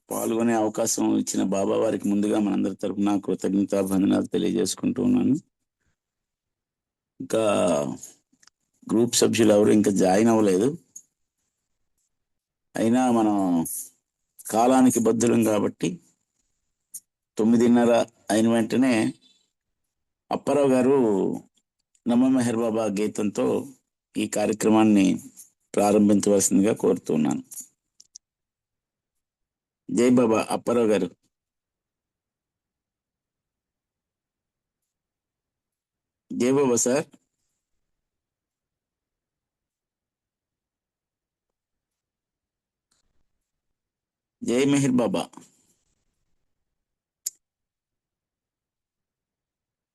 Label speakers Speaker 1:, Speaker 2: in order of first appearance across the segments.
Speaker 1: పాల్గొనే అవకాశం ఇచ్చిన బాబా వారికి ముందుగా మనందరి తరపున కృతజ్ఞతాభివందనాలు తెలియజేసుకుంటూ ఉన్నాను. ఇంకా గ్రూప్ సభ్యులు ఎవరు ఇంకా జాయిన్ అవ్వలేదు. అయినా మనం కాలానికి బద్ధులం కాబట్టి 9:30 అయిన వెంటనే అప్పారావు గారు నమో మెహర్ బాబా గీతంతో ఈ కార్యక్రమాన్ని ప్రారంభించవలసిందిగా కోరుతున్నాను. జై బాబా. అప్పారావు గారు. జై బాబా సార్. జై మెహర్ బాబా.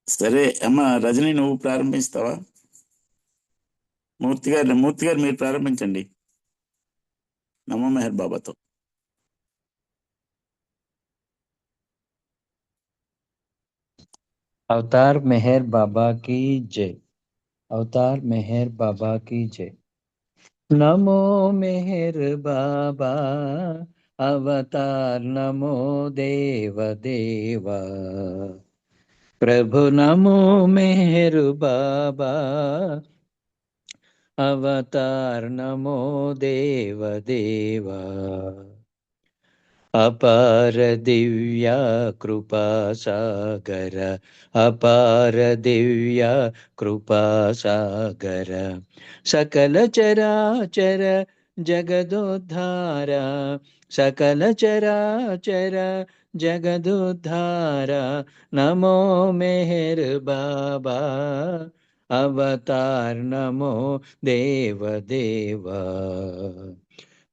Speaker 1: సరే అమ్మా రజని, నువ్వు ప్రారంభిస్తావా? మూర్తి గారు మీరు ప్రారంభించండి నమో మెహర్ బాబాతో.
Speaker 2: अवतार मेहर बाबा की जय। अवतार मेहर बाबा की जय। नमो मेहर बाबा अवतार नमो देव देवा। प्रभु नमो मेहर बाबा अवतार नमो देव देवा। अपार दिव्या कृपा सागर, अपार दिव्या कृपा सागर, सकल चराचर जगदोद्धारा, सकल चराचर जगदोद्धारा। नमो मेहर बाबा अवतार नमो देव देवा।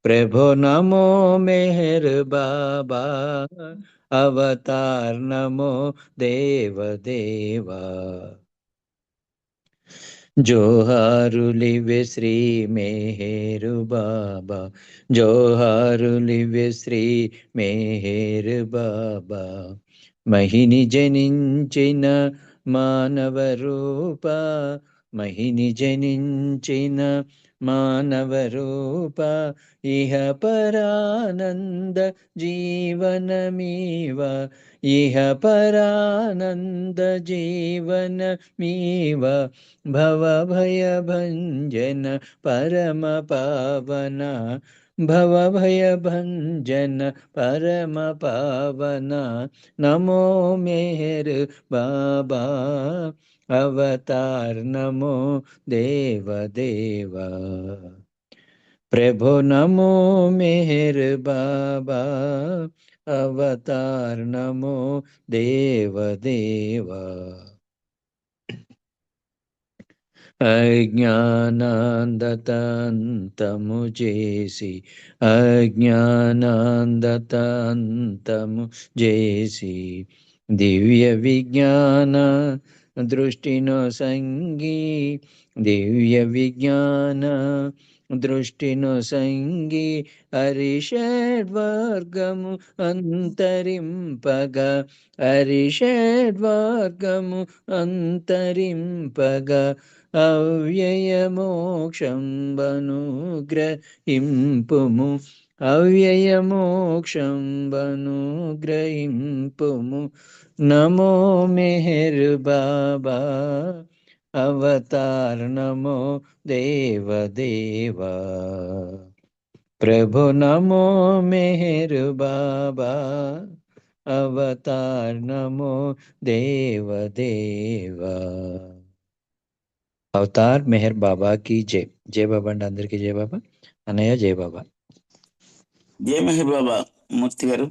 Speaker 2: प्रभु नमो मेहर बाबा अवतार नमो देव देवा। जोहारुलिवे श्री मेहर बाबा, जोहारुलिवे श्री मेहर बाबा। महिनि जनिंचिन मानव रूप, महिनि जनिंचिन मानव रूप। इह परानंद जीवनमीव, इह परानंद जीवनमीव। भव भय भंजन परम पावना, भव भय भंजन परम पावना। नमो मेहर बाबा अवतार नमो देव देवा। प्रभु नमो मेहर बाबा अवतार नमो देव देवा। अज्ञानांधतांतमु जेसी, अज्ञानांधतांतमु जेसी। दिव्य विज्ञान दृष्टिनो संगी, दिव्य विज्ञान दृष्टिनो संगी। अरिषड्वर्गमु अंतरिंपगा, अरिषड्वर्गमु अंतरिंपगा। अव्यय मोक्षं बनुग्रहिंपुमु, अव्यय मोक्षं बनुग्रहिंपुमु। नमो मेहर बाबा अवतार नमो देव देवा। प्रभु नमो मेहर बाबा अवतार नमो देव देवा। అవతార్ మెహర్ బాబా की జై. జై బాబా అండి అందరికీ. జై బాబా అన్నయ్య. జై బాబా.
Speaker 1: జై మెహర్ బాబా. మూర్తి గారు,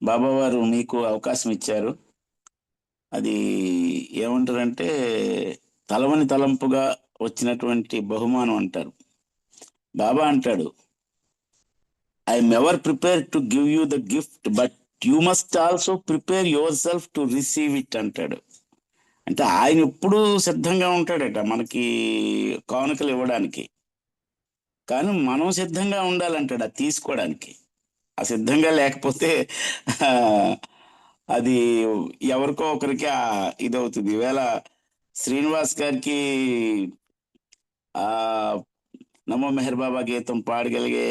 Speaker 1: బాబా వారు మీకు అవకాశం ఇచ్చారు. అది ఏమంటారంటే తలవని తలంపుగా వచ్చినటువంటి బహుమానం అంటారు. బాబా అంటాడు, I'm ever prepare to give you the gift but you must also prepare your self to receive it అంటాడు. అంటే ఆయన ఎప్పుడూ సిద్ధంగా ఉంటాడట మనకి కానుకలు ఇవ్వడానికి, కానీ మనం సిద్ధంగా ఉండాలంటాడు అది తీసుకోవడానికి. ఆ సిద్ధంగా లేకపోతే ఆ, అది ఎవరికో ఒకరికి ఇదవుతుంది. ఈవేళ శ్రీనివాస్ గారికి ఆ నమో మెహర్ బాబా గీతం పాడగలిగే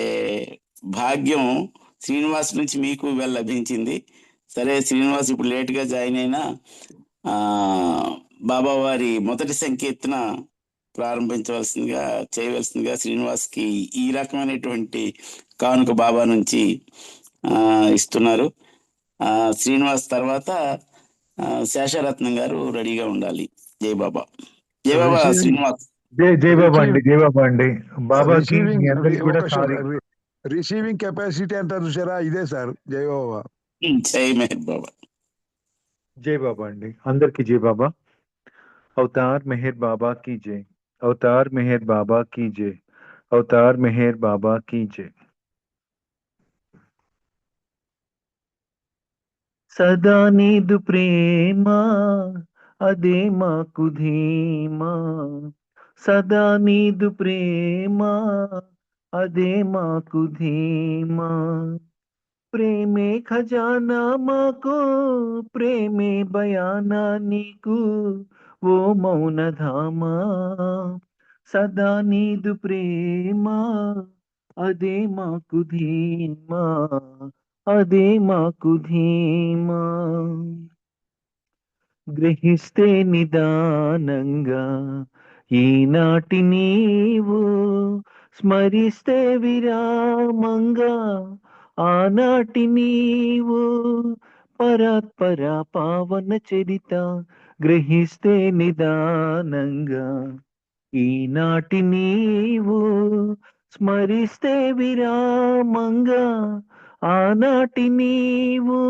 Speaker 1: భాగ్యం శ్రీనివాస్ నుంచి మీకు ఇవాళ లభించింది. సరే, శ్రీనివాస్ ఇప్పుడు లేట్గా జాయిన్ అయినా ఆ, బాబా వారి మొదటి సంకీర్తన ప్రారంభించవలసిందిగా చేయవలసిందిగా శ్రీనివాస్కి ఈ రకమైనటువంటి కానుక బాబా నుంచి ఇస్తున్నారు. శ్రీనివాస్ తర్వాత శేషరత్నం గారు రెడీగా ఉండాలి. జై బాబా. జై బాబా
Speaker 3: రిసీవింగ్
Speaker 1: శ్రీనివాస్.
Speaker 2: జై బాబా అండి, జై బాబా అండి. బాబాకి
Speaker 3: రిసీవింగ్
Speaker 2: మీ అందరికి కూడా సారీ.
Speaker 3: రిసీవింగ్ కెపాసిటీ అంటారు చూసారా, ఇదే సార్. జై బాబా.
Speaker 1: జై మెహర్ బాబా.
Speaker 2: జై బాబా అండి, అందరికి జై బాబా. అవతార్ మెహర్ బాబా की जय, అవతార్ మెహర్ బాబా की जय, అవతార్ మెహర్ బాబా की जय. సదా నీదు ప్రేమ అదే మాకు ధీమా, సదా నీదు ప్రేమ అదే మాకు ధీమా. ప్రేమే ఖజానా మాకు, ప్రేమే బయానా నీకు, ఓ మౌనధామా. సదా నీదు ప్రేమ అదే మాకు ధీమా, అదే మాకు ధీమా. గ్రహిస్తే నిదానంగా ఈనాటి నీవు, స్మరిస్తే విరామంగా ఆనాటి నీవు. పరాత్పర పావన చరిత గ్రహిస్తే నిదానంగా ఈనాటి నీవు, స్మరిస్తే విరామంగా ఆనాటి నీవు.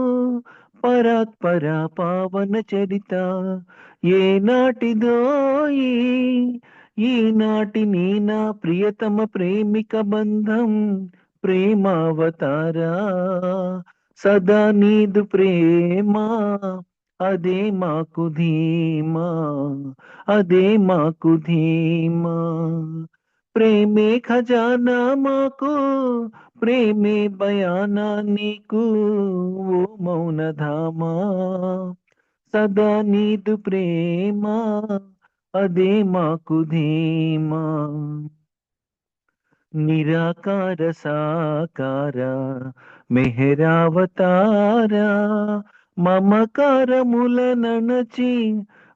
Speaker 2: పరాత్పర పావన చరిత ఏనాటిదోయి ఈనాటి నీ నా ప్రియతమ ప్రేమిక బంధం ప్రేమావతారా. సదా నీదు ప్రేమ అదే మాకు ధీమా, అదే మాకు ధీమా. ప్రేమే ఖజానా మాకు, ప్రేమే బయానా నీకు, ఓ మౌనధామా. సదా నీదు ప్రేమ అదే మాకు ధీమా. నిరాకార సాకార మెహరావతార, మమకారముల నణచి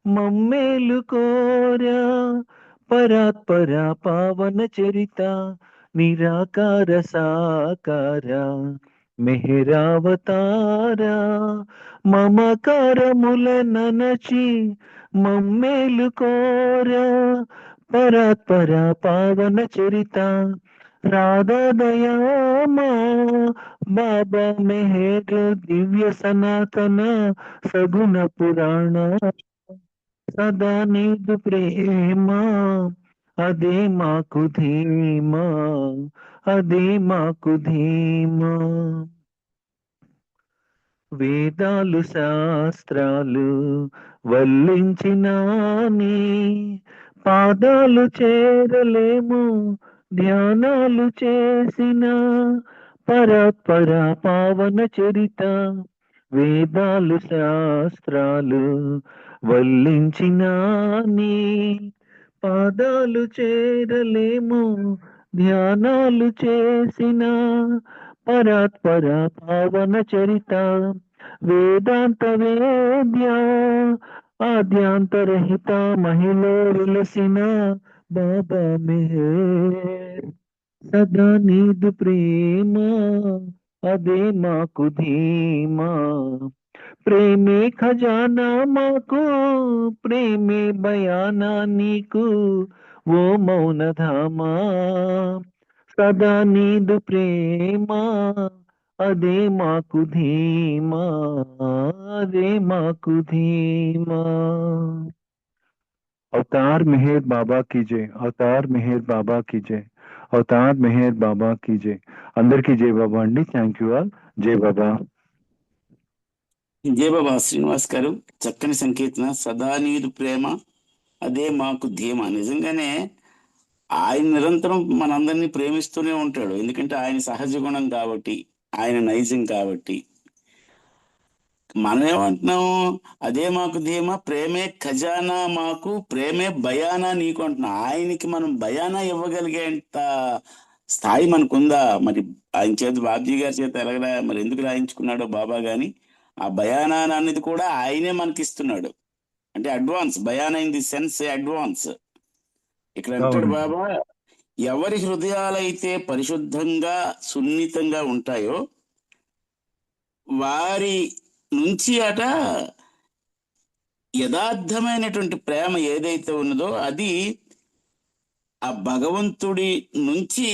Speaker 2: మమ్మేలు కోరా. పరాత్పర పావన చరిత నిరాకార సాకార మెహరావతార, మమకారముల నణచి మమ్మేలు కోరా. పరాత్పర పావన చరిత రాధా దయామా బాబా మెహర్ దివ్య సనాతన సగుణ పురాణ. సదా నీదు ప్రేమ అదే మాకు ధీమా, అదే మాకు ధీమా. వేదాలు శాస్త్రాలు వల్లించినాని, పాదాలు చేరలేము ధ్యానాలు చేసిన. పరాత్పర పావన చరిత వేదాలు శాస్త్రాలు వల్లించినాని, పాదాలు చేరలేము ధ్యానాలు చేసిన. పరాత్పర పావన చరిత వేదాంత వేద్య ఆద్యాంతరహిత మహిళ విలసిన బాబా మెహర్. సదా నీదు ప్రేమ అదే మాకు ధీమా. ప్రేమే ఖజానా మాకు, ప్రేమే బయానా నీకు, ఓ మౌనధామా. సదా నీదు ప్రేమ అదే మాకు ధీమా, అదే మాకు ధీమా. అవతార్ మెహర్ బాబా की जय, అవతార్ మెహర్ బాబా की जय, అవతార్ మెహర్ బాబా की जय. అందరికీ జై బాబా అండి. Thank you all. జై బాబా.
Speaker 1: జై బాబా శ్రీనివాస్ గారు. చక్కని సంకీర్తన. సదా నీరు ప్రేమ అదే మాకు ధీమా. నిజంగానే ఆయన నిరంతరం మనందరినీ ప్రేమిస్తూనే ఉంటాడు. ఎందుకంటే ఆయన సహజ గుణం కాబట్టి, ఆయన నైజం కాబట్టి. మనం ఏమంటున్నాము? అదే మాకు ధీమా, ప్రేమే ఖజానా మాకు, ప్రేమే బయానా నీకు అంటున్నాం. ఆయనకి మనం బయానా ఇవ్వగలిగేంత స్థాయి మనకుందా? మరి ఆయన చేత, బాబ్జీ గారి చేత ఎలాగ మరి ఎందుకు రాయించుకున్నాడో బాబా గాని, ఆ బయానా అనేది కూడా ఆయనే మనకి ఇస్తున్నాడు. అంటే అడ్వాన్స్ బయానా ఇన్ ది సెన్స్ అడ్వాన్స్. ఇక్కడ అంటాడు
Speaker 2: అవునండి.
Speaker 1: బాబా, ఎవరి హృదయాలైతే పరిశుద్ధంగా సున్నితంగా ఉంటాయో వారి నుంచి అట యథార్థమైనటువంటి ప్రేమ ఏదైతే ఉన్నదో అది ఆ భగవంతుడి నుంచి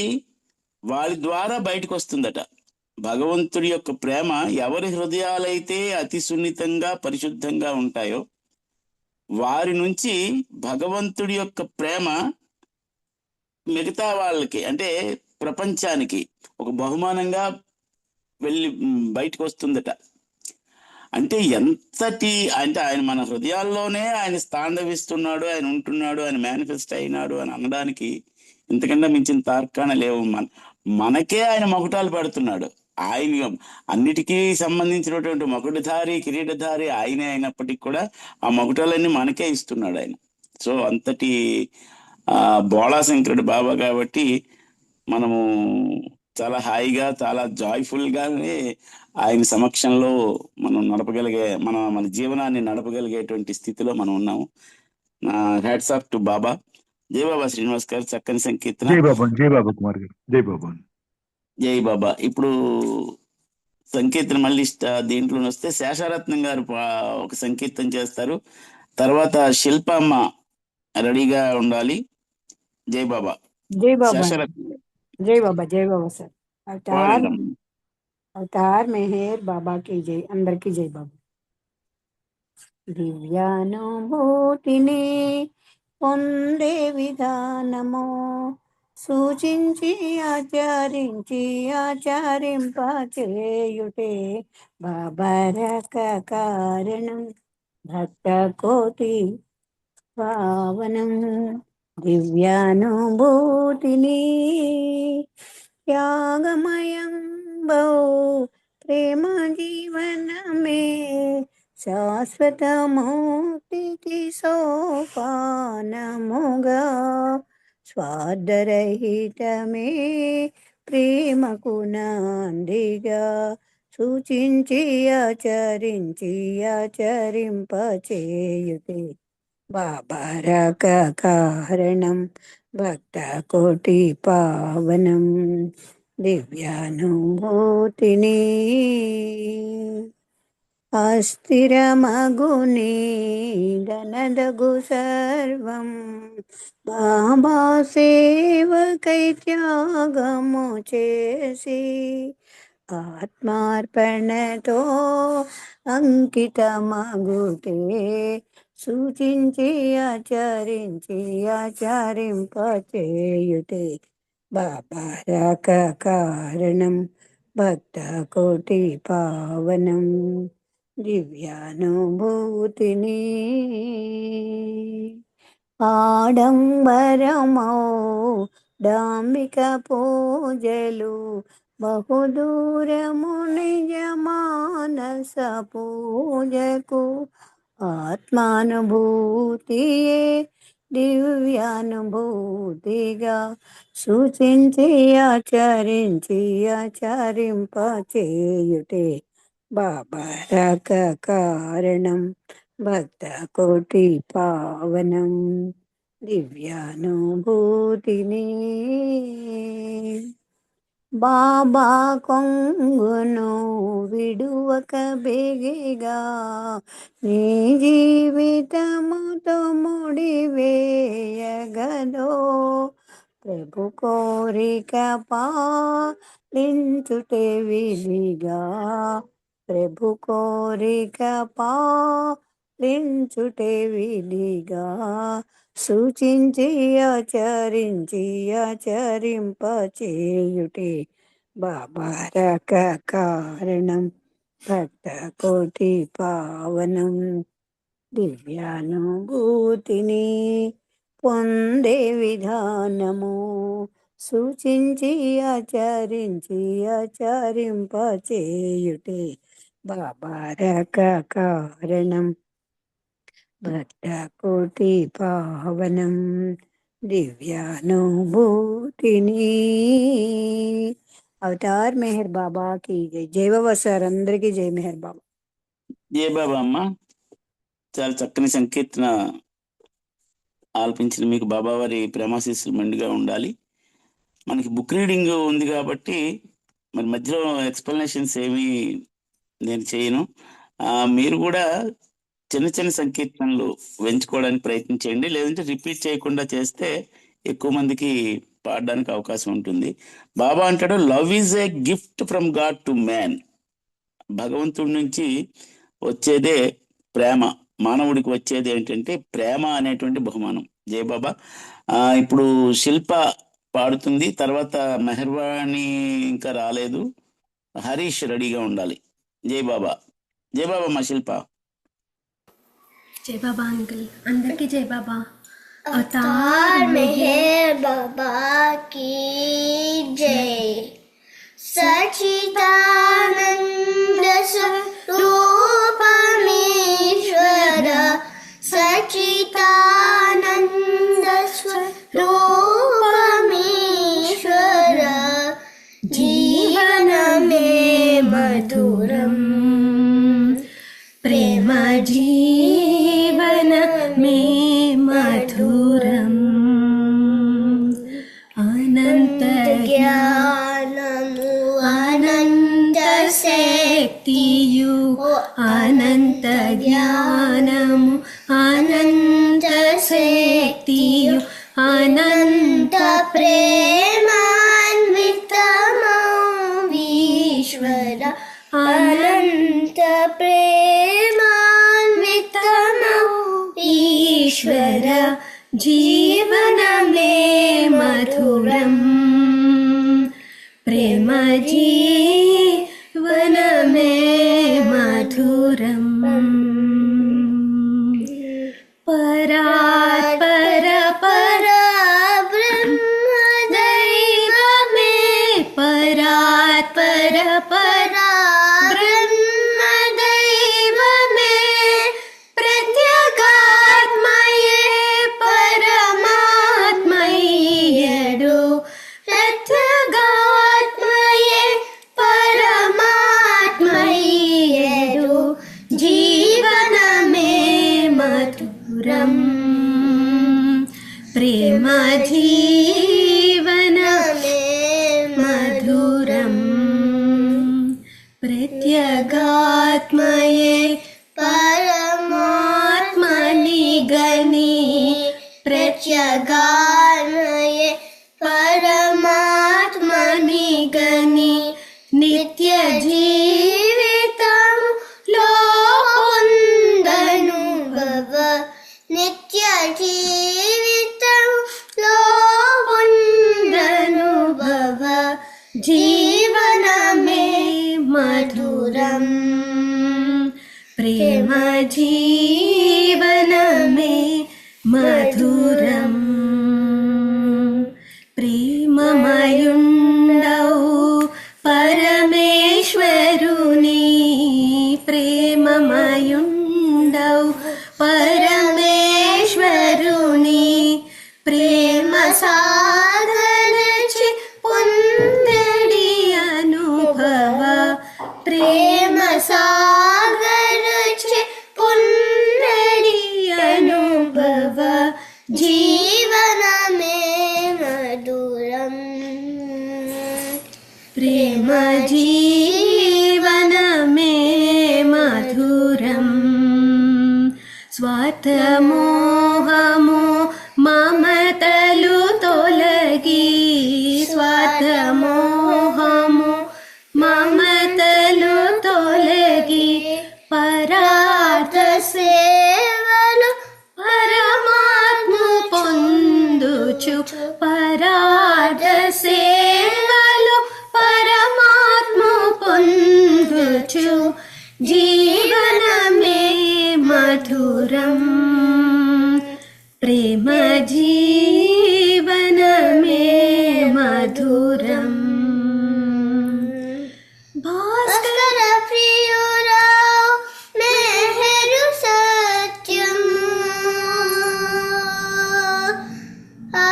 Speaker 1: వారి ద్వారా బయటకు వస్తుందట. భగవంతుడి యొక్క ప్రేమ ఎవరి హృదయాలైతే అతి సున్నితంగా పరిశుద్ధంగా ఉంటాయో వారి నుంచి భగవంతుడి యొక్క ప్రేమ మిగతా వాళ్ళకి, అంటే ప్రపంచానికి ఒక బహుమానంగా వెళ్ళి బయటకు వస్తుందట. అంటే ఎంతటి, అంటే ఆయన మన హృదయాల్లోనే ఆయన తాండవిస్తున్నాడు, ఆయన ఉంటున్నాడు, ఆయన మేనిఫెస్ట్ అయినాడు అని అనడానికి ఇంతకన్నా మించిన తార్కాణ లేవు. మనకే ఆయన మకుటాలు పెడుతున్నాడు. ఆయన అన్నిటికీ సంబంధించినటువంటి మకుటధారి కిరీటధారి ఆయనే అయినప్పటికీ కూడా ఆ మకుటాలన్నీ మనకే ఇస్తున్నాడు ఆయన. సో అంతటి బోళాశంకరుడు బాబా కాబట్టి మనము చాలా హాయిగా, చాలా జాయ్ఫుల్ గానే ఆయన సమక్షంలో మనం నడపగలిగే, మన జీవనాన్ని నడపగలిగేటువంటి స్థితిలో మనం ఉన్నాము. నా హ్యాట్స్ ఆఫ్ టు బాబా. జై బాబా శ్రీనివాస్ గారు, చక్కని సంకీర్తన.
Speaker 2: జై బాబా కుమార్ గారు, జై బాబా.
Speaker 1: జై బాబా. ఇప్పుడు సంకీర్తన మళ్ళీ దీంట్లో వస్తే శేషారత్నం గారు ఒక సంకీర్తన చేస్తారు. తర్వాత శిల్పమ్మ రెడీగా ఉండాలి. జై బాబా.
Speaker 4: जय बाबा
Speaker 1: శేషారత్నం
Speaker 4: जय बाबा सर। अवतार
Speaker 1: పాడండి.
Speaker 4: अवतार मेहर बाबा की जय। अंदर की जय बाबा। దివ్యానుభూతిని పొందే విధానము సూచించి ఆచరింపచేయుటే బాబరక కారణం భక్త కోటి పావనం దివ్యానుభూతిని త్యాగమయం బహు ప్రేమ జీవనమే శాశ్వతముక్తికి సోపానముగా స్వార్థరహితమే ప్రేమకు నాందిగా సూచించి ఆచరింపచేయుతే బాబరక కారణం భక్త కోటి పావనం దివ్యానుభూతిని అస్థిరమగుని గనదగు సర్వం బాబా సేవకై త్యాగము చేసి ఆత్మార్పణతో అంకితమగుతే సూచించి ఆచరింపచేయుతే బాబరక కారణం భక్త కోటి పావనం దివ్యానుభూతిని ఆడంబరమౌ డాంబిక పూజలు బహుదూరము నిజ మానస పూజకు ఆత్మానుభూతియే దివ్యానుభూతిగా సూచించి ఆచరింపచేయుటే బాబరక కారణం భక్త కోటి పావనం దివ్యానుభూతిని బాబా కొంగును విడువక బేగిగా నీ జీవితముతో ముడివేయగదో ప్రభు కోరిక పాలించుటే విధిగా ప్రభు కోరిక పాలించుటే విధిగా సూచించి ఆచరింపచేయుటే బాబరక కారణం భక్త కోటి పావనం దివ్యానుభూతిని పొందే విధానము సూచించి ఆచరింపచేయుటే బాబరక కారణం భక్త కోటి పావనం దివ్యానుభూతిని. అవతార్ మెహర్ బాబా की जय. జై బాబా సార్, అందరికీ జై మెహర్ బాబా.
Speaker 1: జయ బాబా అమ్మ, చాలా చక్కని సంకీర్తన ఆలపించిన మీకు బాబావారి ప్రేమాశీస్సులు మెండుగా ఉండాలి. మనకి బుక్ రీడింగ్ ఉంది కాబట్టి మరి మధ్యలో ఎక్స్ప్లెనేషన్స్ ఏమీ నేను చేయను. మీరు కూడా చిన్న చిన్న సంకీర్తనలు వెంచుకోవడానికి ప్రయత్నం చేయండి, లేదంటే రిపీట్ చేయకుండా చేస్తే ఎక్కువ మందికి పాడడానికి అవకాశం ఉంటుంది. బాబా అంటాడు, love is a gift from God to man. భగవంతుడి నుంచి వచ్చేదే ప్రేమ, మానవుడికి వచ్చేది ఏంటంటే ప్రేమ అనేటువంటి బహుమానం. జయ బాబా. ఇప్పుడు శిల్ప పాడుతుంది, తర్వాత మెహర్వాణి ఇంకా రాలేదు, హరీష్ రెడీగా ఉండాలి. జై బాబా. జై బాబా మా శిల్ప.
Speaker 5: జై బాబా అంకుల్, అందరికీ జై బాబా.
Speaker 6: अवतार मेहर बाबा की जय. सच्चिदानंद स्वरूपमेश्वर, सच्चिदानंद स्वरूपमेश्वर, जीवन में मधुरम
Speaker 5: ప్రేమ జీవన మే మధురం, అనంత
Speaker 6: ज्ञानमु अनंत
Speaker 5: శక్తియు, అనంత జ్ఞానము అనంత శక్తియు, అనంత
Speaker 6: प्रेमान्वितमौ ईश्वर, अनंत प्रेमान्वितमौ
Speaker 5: ఈశ్వర, జీవన మే మధురం. ప్రేమ జీవన మే మధురం. పరాత్పర పర
Speaker 6: ब्रह्म
Speaker 5: దైవమే, పరాత్పర పర బ్రహ్మ దైవమే, ప్రత్యేగాత్మయే పరమాత్మయ్యడు, ప్రత్యేగాత్మయే పరమాత్మయ్యడు, జీవనమే మధురం. ప్రేమ జీవనమే మధురం. ప్రత్యేగాత్మయే పరమాత్మని గని,
Speaker 6: प्रत्यगान्मये
Speaker 5: పరమాత్మని గని, నిత్య జీవితం లో
Speaker 6: పొందనుభవ, నిత్య జీవితం లో పొందనుభవ,
Speaker 5: జీవనమే మధురం. ప్రేమ జీవనమే మధురం. ప్రేమమయుండవు పరమేశ్వరుని, ప్రేమమయుండవు పరమేశ్వరుని, ప్రేమ సాధనచి పొందడి అనుభవ, ప్రేమ సాగరచి పొందడి అనుభవ,
Speaker 6: జీవనమే మధురం.
Speaker 5: ప్రేమ జీవనమే మధురం. స్వార్థమోహము మమతలు తొలగి, స్వార్థమోహము మమతలు తొలగి, పరార్థ
Speaker 6: సేవలు
Speaker 5: పరమాత్మ పొందుచు, పరార్థ సేవలు పరమాత్మ పొందుచు, జీవనమే మధురం. ప్రేమ జీవనమే మధురం. భాస్కర
Speaker 6: ప్రియురావు మెహరు సత్యము, ఆ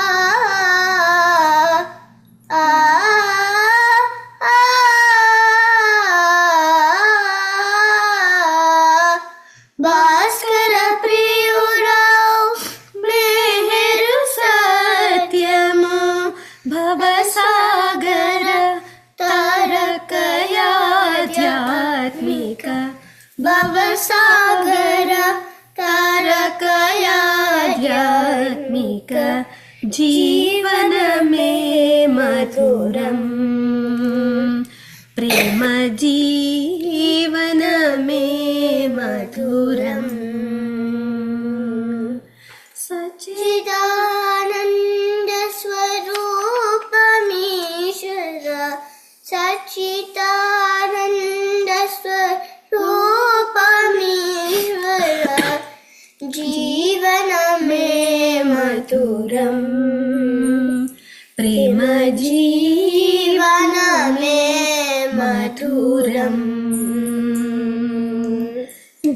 Speaker 6: भवसागर
Speaker 5: तारकयाध्यात्मिक जीवन में मधुरम प्रेम जीवन में मधुरम
Speaker 6: चिदानंद स्वरूपमीश्वर सच्चिदानंद स्वरूपमीश्वर जीवन में मधुरम प्रेम जीवन में मधुरम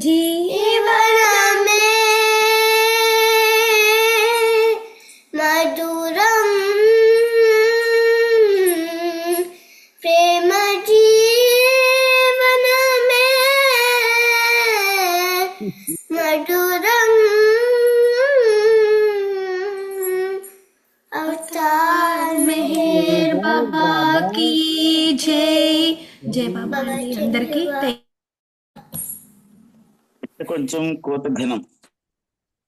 Speaker 6: जीवन में मधुरम प्रेम जीवन में मधुरम अवतार
Speaker 5: मेहर बाबा की जय जय बाबा అందరికీ
Speaker 1: కొంచెం కోత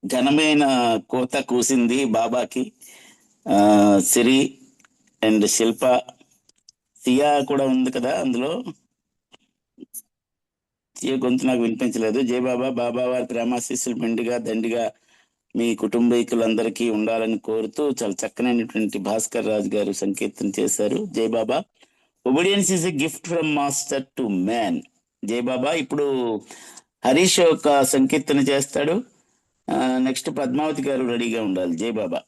Speaker 1: ఘనమైన కోత కూసింది బాబాకి. సిరి అండ్ శిల్ప, సియా కూడా ఉంది కదా అందులో. సియా గొంతు నాకు వినిపించలేదు. జై బాబా. బాబా వారి ప్రేమాశీస్సులు మెండుగా దండిగా మీ కుటుంబీకులందరికీ ఉండాలని కోరుతూ చాలా చక్కనైనటువంటి భాస్కర్ రాజు గారు సంకీర్తన చేశారు. జై బాబా. Obedience is a gift from master to man. జై బాబా. ఇప్పుడు హరీష్ ఒక సంకీర్తన చేస్తాడు. నెక్స్ట్ పద్మావతి గారు రెడీగా ఉండాలి. జై బాబా.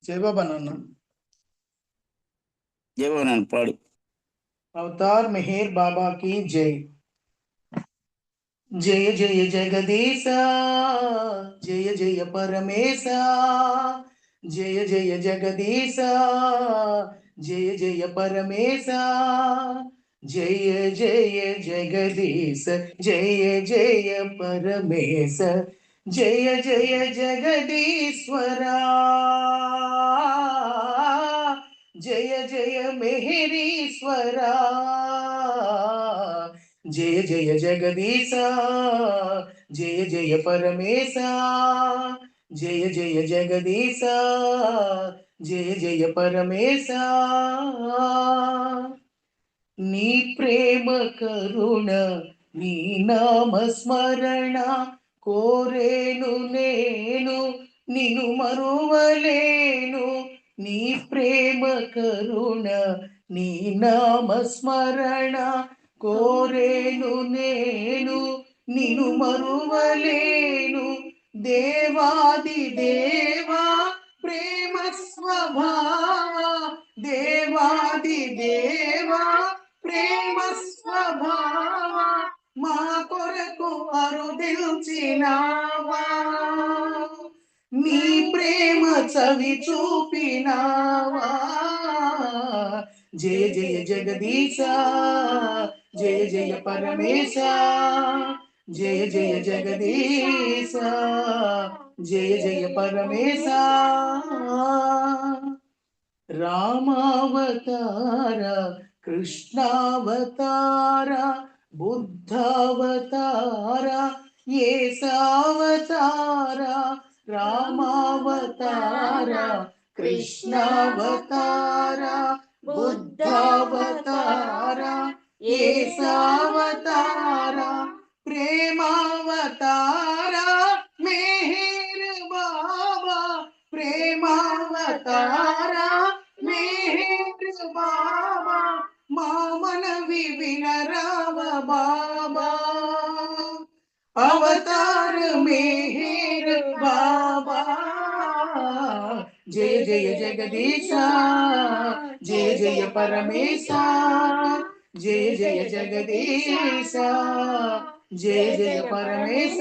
Speaker 7: జై బాబా నాన్న.
Speaker 1: జై బాబా నాన్న పాడు.
Speaker 7: అవతార్ మెహర్ బాబా की जय. जय जय जगदीश जय जय परमेश जय जय जगदीश जय जय परमेश जय जय जगदीश जय जय परमेश जय जय जगदीश्वरा जय जय मेहरीश्वरा जय जय जगदीश जय जय परमेश जय जय जगदीश जय जय परमेश नी प्रेम करुण नी नाम स्मरण కోరేను నేను నిన్ను మరువలేను నీ ప్రేమ కరుణ నీ నామ స్మరణ కోరేను నేను నిన్ను మరువలేను దేవాది దేవా ప్రేమ స్వభావ దేవాది దేవా ప్రేమ స్వభావ మా కొరకు అరుదిల్చినావా నీ ప్రేమ చవి చూపినావా జయ జయ జగదీశ జయ జయ పరమేశ జయ జయ జగదీశ జయ జయ పరమేశ రామావతార కృష్ణావతార बुद्धावतार येसावतार रामावतार कृष्णावतार बुद्धावतार येसावतार प्रेमावतार मेहर बाबा प्रेमावतार मेहर बाबा मामनवी विनराव बाबा अवतार मेहर बाबा जय जय जगदीश जय जय परमेश जय जय जगदीश जय जय परमेश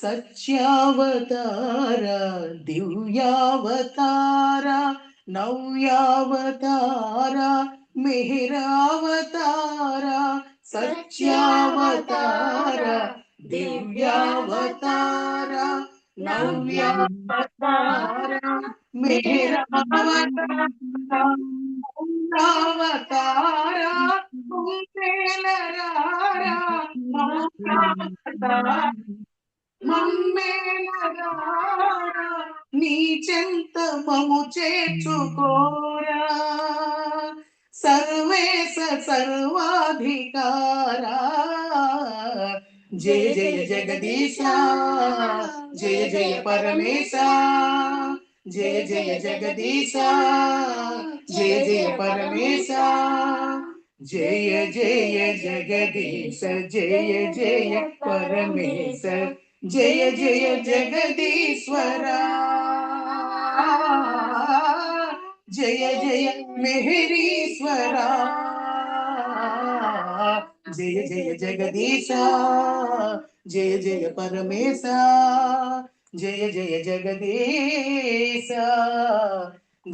Speaker 7: सत्यावतार दिव्यावतार नव्यावतार मेहरावतार सत्यावतार दिव्यावतार नव्यावतार मेहरावतार అవతారా మమ్మేలరారా మమ్మేలరారా నీ చెంత మము చేర్చుకోరా సర్వేశ సర్వాధికారా జయ జయ జగదీశ జయ జయ పరమేశ జయ జయ జగదీశ జయ జయ పరమేశ జయ జయ జగదీశ జయ జయ పరమేశ జయ జయ జగదీశ్వరా జయ జయ మెహరీశ్వరా జయ జయ జగదీశ జయ జయ పరమేశ జయ జయ జగదీశ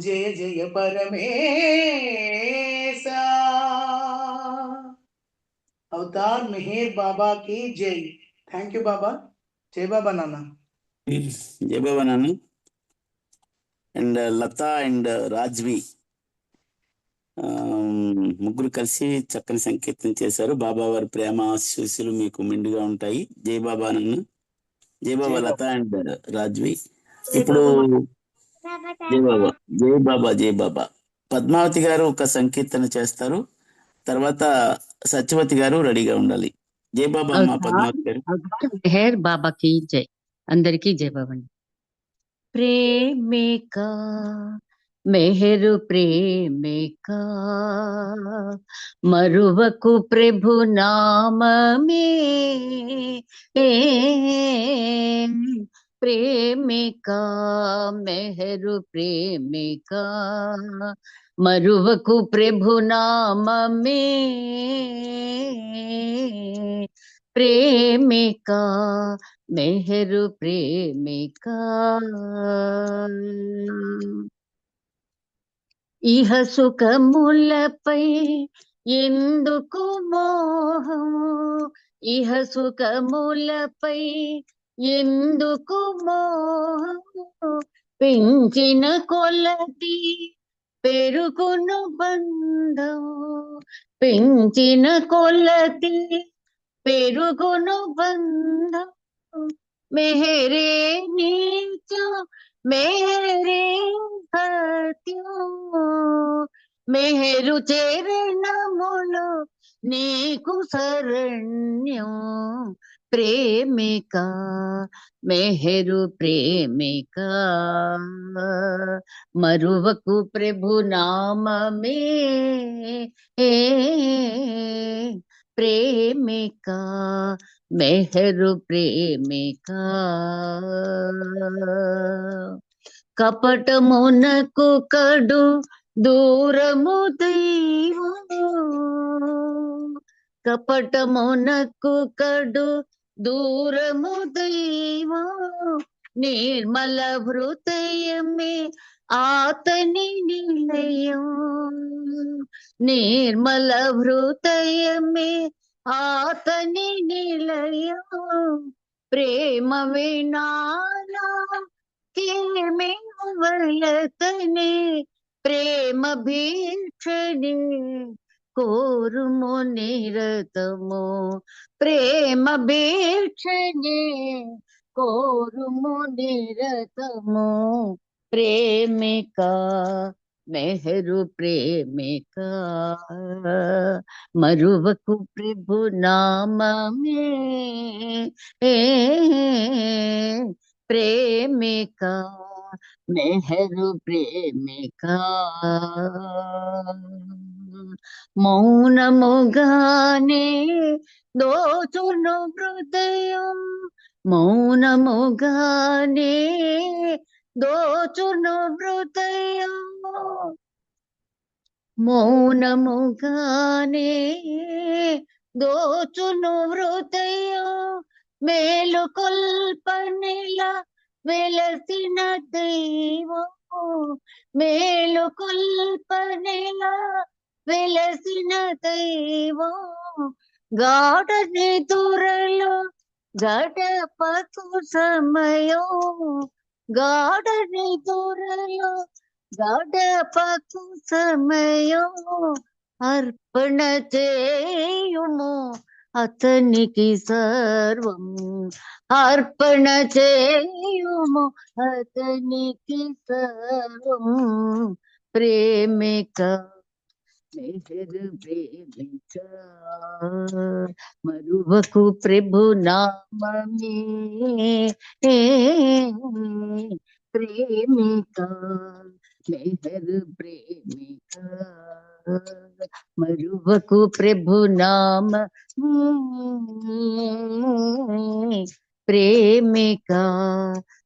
Speaker 7: జయ జయ పరమేశ అవతార్ మెహర్ బాబా की जय థ్యాంక్ యూ బాబా జై బాబా నాన్న
Speaker 1: జయ బాబా నాన్న. అండ్ లతా అండ్ రాజ్వి ముగ్గురు కలిసి చక్కని సంకీర్తన చేశారు. బాబా వారి ప్రేమ ఆశీస్సులు మీకు మెండుగా ఉంటాయి. జై బాబా నాన్న. జై బాబా లత అండ్ రాజ్వి. ఇప్పుడు జై బాబా జై బాబా జై బాబా. పద్మావతి గారు ఒక సంకీర్తన చేస్తారు. తర్వాత సత్యవతి గారు రెడీగా ఉండాలి. జై బాబా అమ్మ పద్మావతి గారు.
Speaker 8: మెహర్ బాబాకి జై. అందరికీ జై బాబా. ప్రేమికా మెహరు ప్రేమికా మరువకు ప్రభు నామమే ప్రేమికా మెహరు ప్రేమికా మరువకు ప్రభు నామమే ప్రేమికా మెహరు ప్రేమికా ఇహ సుఖములపై ఎందుకు మోహము ఇహ సుఖములపై ఎందుకు మోహము పెంచిన కొలది పెరుగును బంధము పెంచిన కొలది పెరుగును బంధం మెహరే నీచో మెహరే సత్యం మెహరు చరణములు నీకు శరణ్యం ప్రేమిక మెహరు ప్రేమిక మరువకు ప్రభు నామమే ప్రేమిక మెహరు ప్రేమిక కపటమునకు కడు దూరము దైవము కపటమునకు కడు దూరము దైవము నిర్మల హృదయమే ఆతని నిలయం నిర్మల హృదయమే ఆతని నిలయం ప్రేమ వినాలా కేమేవలతనే ప్రేమ భీక్షణి కోరుము నిరతము ప్రేమ భీక్షణి కోరుము నిరతము ప్రేమిక మెహరు ప్రేమిక మరువకు ప్రభు నామమే ప్రేమిక మెహరు ప్రేమిక మౌనముగానే దోచును హృదయం మౌనముగానే దోచును హృదయం మౌనముగానే దోచును హృదయం మేలుకొల్పనిలా వెలసిన దైవం మేలుకొల్పనిలా వెలసిన దైవం గాఢ నిదురలో గడపకు సమయం గాఢ నిదురలో గడపకు సమయం అర్పణ చేయుము అతనికి సర్వం అర్పణ చేయుము అతనికి సర్వం ప్రేమిక మెహర్ ప్రేమిక మరువకు ప్రభు నామమే ప్రేమిక మెహర్ ప్రేమిక మరువకు ప్రభు నామ ప్రేమిక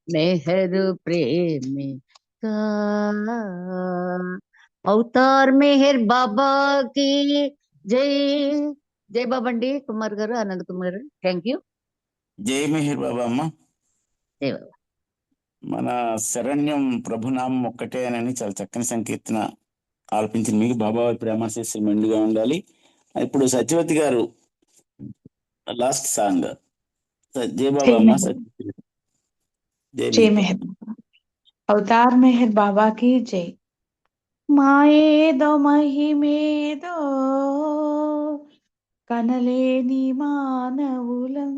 Speaker 8: మెహర్ ప్రేమిక అవతార్ మెహర్ బాబా కి జై జై బాబా అండి. కుమార్ గారు, ఆనంద్ కుమార్ గారు, థ్యాంక్ యూ.
Speaker 1: జై మెహర్ బాబా అమ్మ.
Speaker 8: జై బాబా.
Speaker 1: మన శరణ్యం ప్రభునామం ఒక్కటేనని చాలా చక్కని సంకీర్తన ఆలపించింది మీకు. బాబావారి ప్రేమాశీస్సులు మెండుగా ఉండాలి. ఇప్పుడు సత్యవతి గారు లాస్ట్ సాంగ్. జై బాబా అమ్మ.
Speaker 9: जय मेहर अवतार मेहर बाबा की जय. మాయేదో మహిమేదో కనలేని మానవులం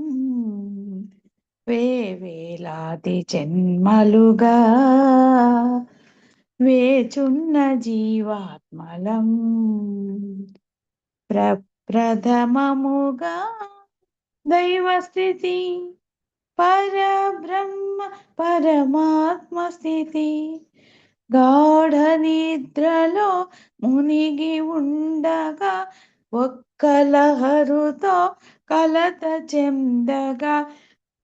Speaker 9: వేవేలాది జన్మలుగా వేచున్న జీవాత్మలం ప్రప్రథమముగా దైవస్థితి పరబ్రహ్మ పరమాత్మ స్థితి గాఢ నిద్రలో మునిగి ఉండగా ఒక్క లహరుతో కలత చెందగా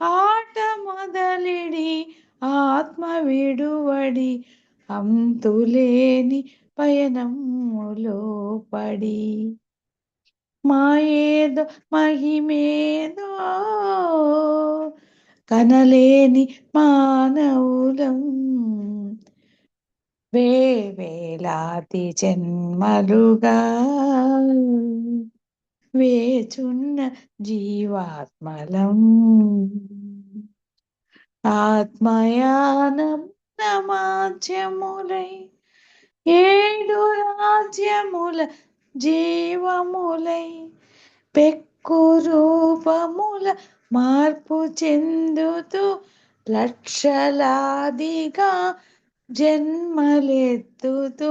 Speaker 9: ఆట మొదలిడి ఆత్మ విడువడి అంతులేని పయనములో పడి మాయేదో మహిమేదో కనలేని మానవులం వేవేలాది జన్మలుగా వేచున్న జీవాత్మలం ఆత్మయానం నమాజ్యములై 7 రాజ్యముల జీవములై పెక్కు రూపముల మార్పు చెందుతూ లక్షలాదిగా జన్మలెత్తుతూ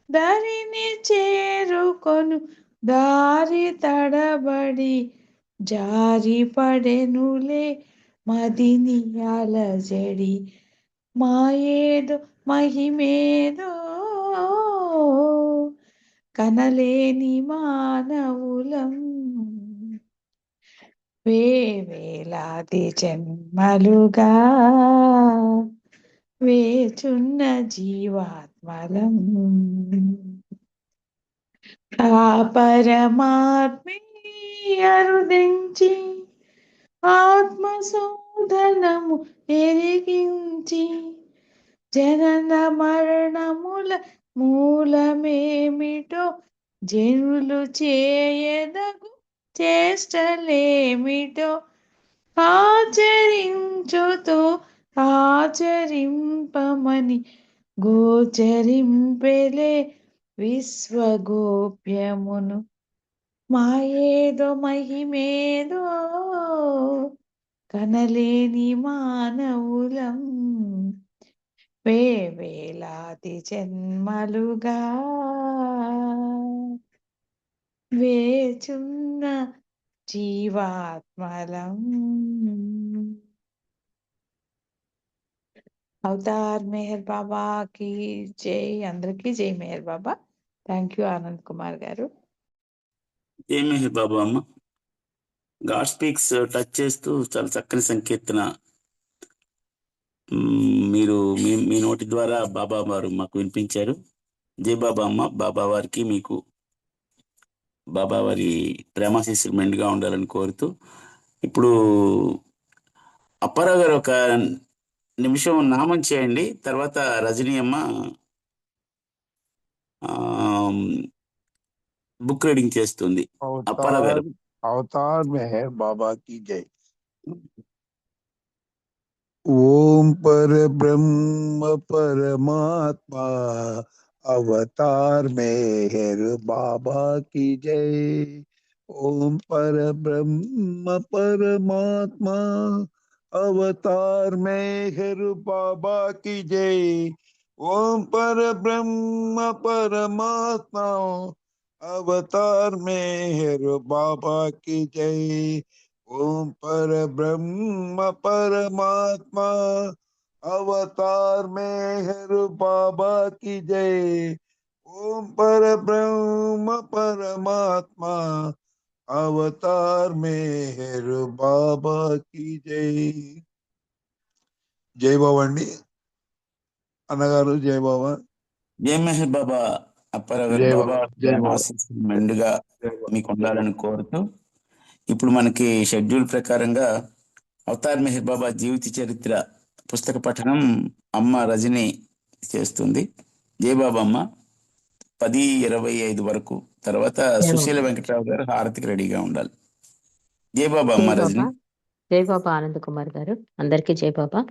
Speaker 9: దరిని చేరుకొను దారి తడబడి జారి పడెనులే మదిని అలజడి మాయేదో మహిమేదో కనలేని మానవులం వేవేలాది జన్మలుగా వేచున్న జీవాత్మలం ఆ పరమాత్మే అరుదించి ఆత్మ శోధనము ఎరిగించి జనన మరణముల మూలమేమిటో జనులు చేయదగు చేష్టలేమిటో ఆచరించుతూ ఆచరింపమని గోచరింపెలే విశ్వగోప్యమును మాయేదో మహిమేదో కనలేని మానవులం వేవేలాది జన్మలుగా వేచున్న జీవాత్మలం అవతార్ మెహర్ బాబా కి జై. అందరికీ జై మెహర్ బాబా. థ్యాంక్ యూ ఆనంద్ కుమార్ గారు.
Speaker 1: జై మెహర్ బాబా అమ్మ. గాడ్ స్పీక్స్ టచ్ చేస్తూ చాలా చక్కని సంకీర్తన మీరు మీ నోటి ద్వారా బాబా వారు మాకు వినిపించారు. జై బాబా అమ్మ. బాబా వారికి మీకు బాబా వారి ప్రేమాశీస్సులు మెండుగా ఉండాలని కోరుతూ ఇప్పుడు అప్పారావు గారు ఒక నిమిషం నామం చేయండి. తర్వాత రజనీ అమ్మ బుక్ రీడింగ్ చేస్తుంది. అప్పారావు గారు.
Speaker 3: अवतार मेहर बाबा की जय. ओम पर ब्रह्म परमात्मा अवतार मेहर बाबा की जय। ओम पर ब्रह्म परमात्मा अवतार मेहर बाबा की जय। ओम पर ब्रह्म परमात्मा अवतार मेहर बाबा की जय। ओम पर ब्रह्म परमात्मा अवतार मेहर बाबा की जय। ओम पर ब्रह्म परमात्मा अवतार मेहर बाबा की जय। జై బాబా అండి. అన్నగారు జై బాబా.
Speaker 1: జై మెహర్ బాబా అప్పారావు గారు.
Speaker 2: జై
Speaker 1: బాబా
Speaker 2: బాబా, జై బాబా,
Speaker 1: ఆశీస్సులు మెండుగా
Speaker 2: జై బాబా,
Speaker 1: మీకు
Speaker 2: జై
Speaker 1: ఉండాలని
Speaker 2: బాబా.
Speaker 1: కోరుతూ ఇప్పుడు మనకి షెడ్యూల్ ప్రకారంగా అవతార్ మెహర్ బాబా జీవిత చరిత్ర పుస్తక పఠనం అమ్మ రజని చేస్తుంది. జయబాబా అమ్మ 10:25 వరకు, తర్వాత సుశీల వెంకటరావు గారు హారతికి రెడీగా ఉండాలి. జయబాబా
Speaker 10: జై
Speaker 1: అమ్మ
Speaker 10: బాబా.
Speaker 1: రజని.
Speaker 10: జై బాబా ఆనంద్ కుమార్ గారు. అందరికీ జై బాబా.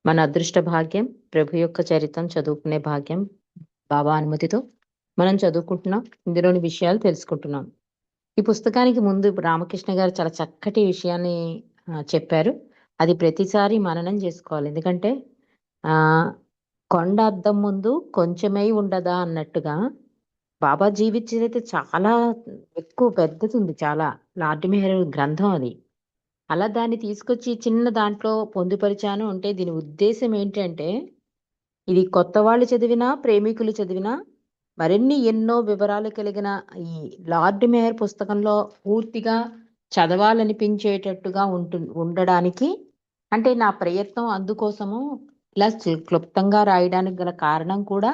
Speaker 10: మన అదృష్ట భాగ్యం ప్రభు యొక్క చరిత్రం చదువుకునే భాగ్యం బాబా అనుమతితో మనం చదువుకుంటున్నాం. ఇందులోని విషయాలు తెలుసుకుంటున్నాం. ఈ పుస్తకానికి ముందు రామకృష్ణ గారు చాలా చక్కటి విషయాన్ని చెప్పారు. అది ప్రతిసారి మననం చేసుకోవాలి. ఎందుకంటే కొండ అద్దం ముందు కొంచెమై ఉండదా అన్నట్టుగా బాబా జీవిత చరిత్ర చాలా ఎక్కువ పెద్దది ఉంది. చాలా లార్డ్ మెహర్ గ్రంథం అది. అలా దాన్ని తీసుకొచ్చి చిన్న దాంట్లో పొందుపరిచాను అంటే దీని ఉద్దేశం ఏంటంటే, ఇది కొత్త వాళ్ళు చదివినా, ప్రేమికులు చదివినా మరిన్ని ఎన్నో వివరాలు కలిగిన ఈ లార్డ్ మెహర్ పుస్తకంలో పూర్తిగా చదవాలనిపించేటట్టుగా ఉండడానికి అంటే నా ప్రయత్నం అందుకోసము ఇలా క్లుప్తంగా రాయడానికి గల కారణం కూడా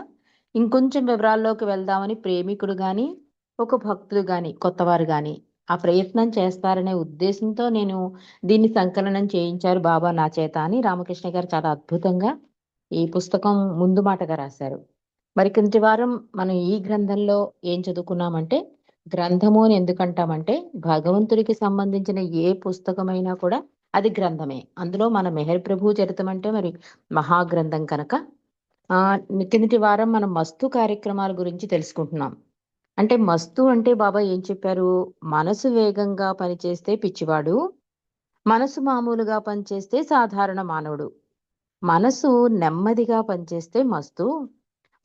Speaker 10: ఇంకొంచెం వివరాల్లోకి వెళ్దామని ప్రేమికుడు గాని, ఒక భక్తుడు గాని, కొత్తవారు గాని ఆ ప్రయత్నం చేస్తారనే ఉద్దేశంతో నేను దీన్ని సంకలనం చేయించారు బాబా నా చేత అని రామకృష్ణ గారు చాలా అద్భుతంగా ఈ పుస్తకం ముందు మాటగా రాశారు. మరి కింది వారం మనం ఈ గ్రంథంలో ఏం చదువుకున్నామంటే, గ్రంథము అని ఎందుకంటామంటే భగవంతుడికి సంబంధించిన ఏ పుస్తకమైనా కూడా అది గ్రంథమే. అందులో మన మెహర్ ప్రభు చరిత్రం అంటే మరి మహాగ్రంథం కనుక కిందటి వారం మనం మస్తు కార్యక్రమాల గురించి తెలుసుకుంటున్నాం. అంటే మస్తు అంటే బాబా ఏం చెప్పారు? మనసు వేగంగా పనిచేస్తే పిచ్చివాడు, మనసు మామూలుగా పనిచేస్తే సాధారణ మానవుడు, మనసు నెమ్మదిగా పనిచేస్తే మస్తు,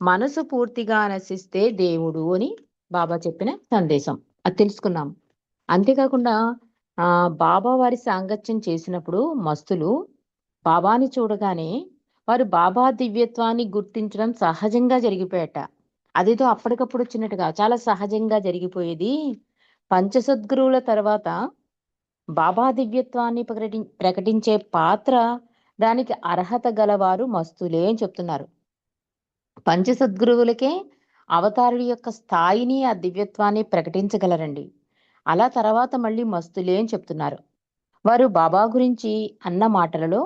Speaker 10: మనసు పూర్తిగా నశిస్తే దేవుడు అని బాబా చెప్పిన సందేశం అది తెలుసుకున్నాం. అంతేకాకుండా బాబా వారి సాంగత్యం చేసినప్పుడు మస్తులు బాబాని చూడగానే వారు బాబా దివ్యత్వాన్ని గుర్తించడం సహజంగా జరిగిపోయేట. అదేదో అప్పటికప్పుడు వచ్చినట్టుగా చాలా సహజంగా జరిగిపోయేది. పంచసద్గురువుల తర్వాత బాబా దివ్యత్వాన్ని ప్రకటించే పాత్ర దానికి అర్హత గలవారు మస్తులే అని చెప్తున్నారు. పంచసద్గురువులకే అవతారుడి యొక్క స్థాయిని ఆ దివ్యత్వాన్ని ప్రకటించగలరండి. అలా తర్వాత మళ్ళీ మస్తులే అని చెప్తున్నారు. వారు బాబా గురించి అన్న మాటలలో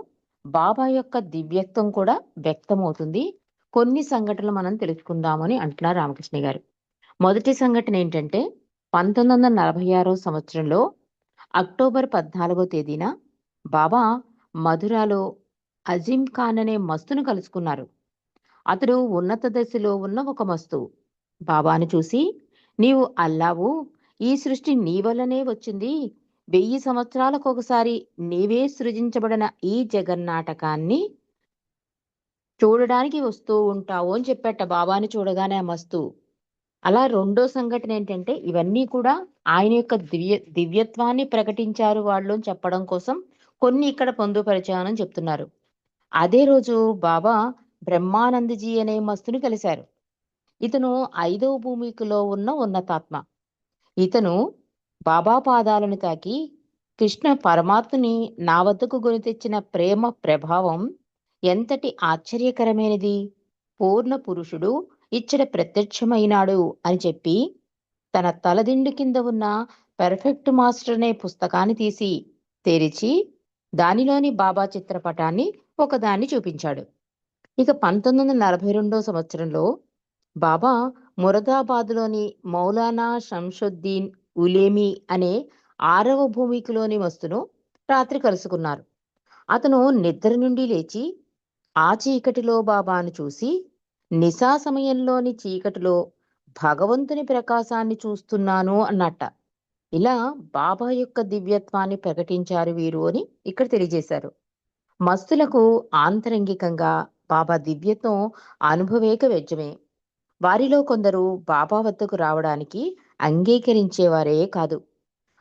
Speaker 10: బాబా యొక్క దివ్యత్వం కూడా వ్యక్తమవుతుంది. కొన్ని సంఘటనలు మనం తెలుసుకుందామని అంటున్నారు రామకృష్ణ గారు. మొదటి సంఘటన ఏంటంటే 1946 సంవత్సరంలో అక్టోబర్ 14వ తేదీన బాబా మధురాలో అజీం ఖాన్ అనే మస్తును కలుసుకున్నారు. అతడు ఉన్నత దశలో ఉన్న ఒక మస్తు. బాబాను చూసి, నీవు అల్లావు, ఈ సృష్టి నీ వల్లనే వచ్చింది, 1000 సంవత్సరాలకు ఒకసారి నీవే సృజించబడిన ఈ జగన్నాటకాన్ని చూడడానికి వస్తూ ఉంటావు అని చెప్పేట బాబాని చూడగానే ఆ మస్తు. అలా రెండో సంఘటన ఏంటంటే, ఇవన్నీ కూడా ఆయన యొక్క దివ్యత్వాన్ని ప్రకటించారు వాళ్ళు అని చెప్పడం కోసం కొన్ని ఇక్కడ పొందుపరిచానని చెప్తున్నారు. అదే రోజు బాబా బ్రహ్మానందజీ అనే మస్తుని కలిశారు. ఇతను 5వ భూమికలో ఉన్న ఉన్నతాత్మ. ఇతను బాబా పాదాలను తాకి, కృష్ణ పరమాత్మని నా వద్దకు కొని తెచ్చిన ప్రేమ ప్రభావం ఎంతటి ఆశ్చర్యకరమైనది, పూర్ణ పురుషుడు ఇచ్చట ప్రత్యక్షమైనాడు అని చెప్పి తన తలదిండు కింద ఉన్న పెర్ఫెక్ట్ మాస్టర్ అనే పుస్తకాన్ని తీసి తెరిచి దానిలోని బాబా చిత్రపటాన్ని ఒకదాన్ని చూపించాడు. ఇక 1942 సంవత్సరంలో బాబా మురదాబాద్లోని మౌలానా షంషుద్దీన్ ఉలేమి అనే 6వ భూమికలోని మస్తును రాత్రి కలుసుకున్నారు. అతను నిద్ర నుండి లేచి ఆ చీకటిలో బాబాను చూసి నిశా సమయంలోని చీకటిలో భగవంతుని ప్రకాశాన్ని చూస్తున్నాను అన్నట్ట. ఇలా బాబా యొక్క దివ్యత్వాన్ని ప్రకటించారు వీరు అని ఇక్కడ తెలియజేశారు. మస్తులకు ఆంతరంగికంగా బాబా దివ్యత్వం అనుభవేక వెజ్జమే. వారిలో కొందరు బాబా వద్దకు రావడానికి అంగీకరించేవారే కాదు.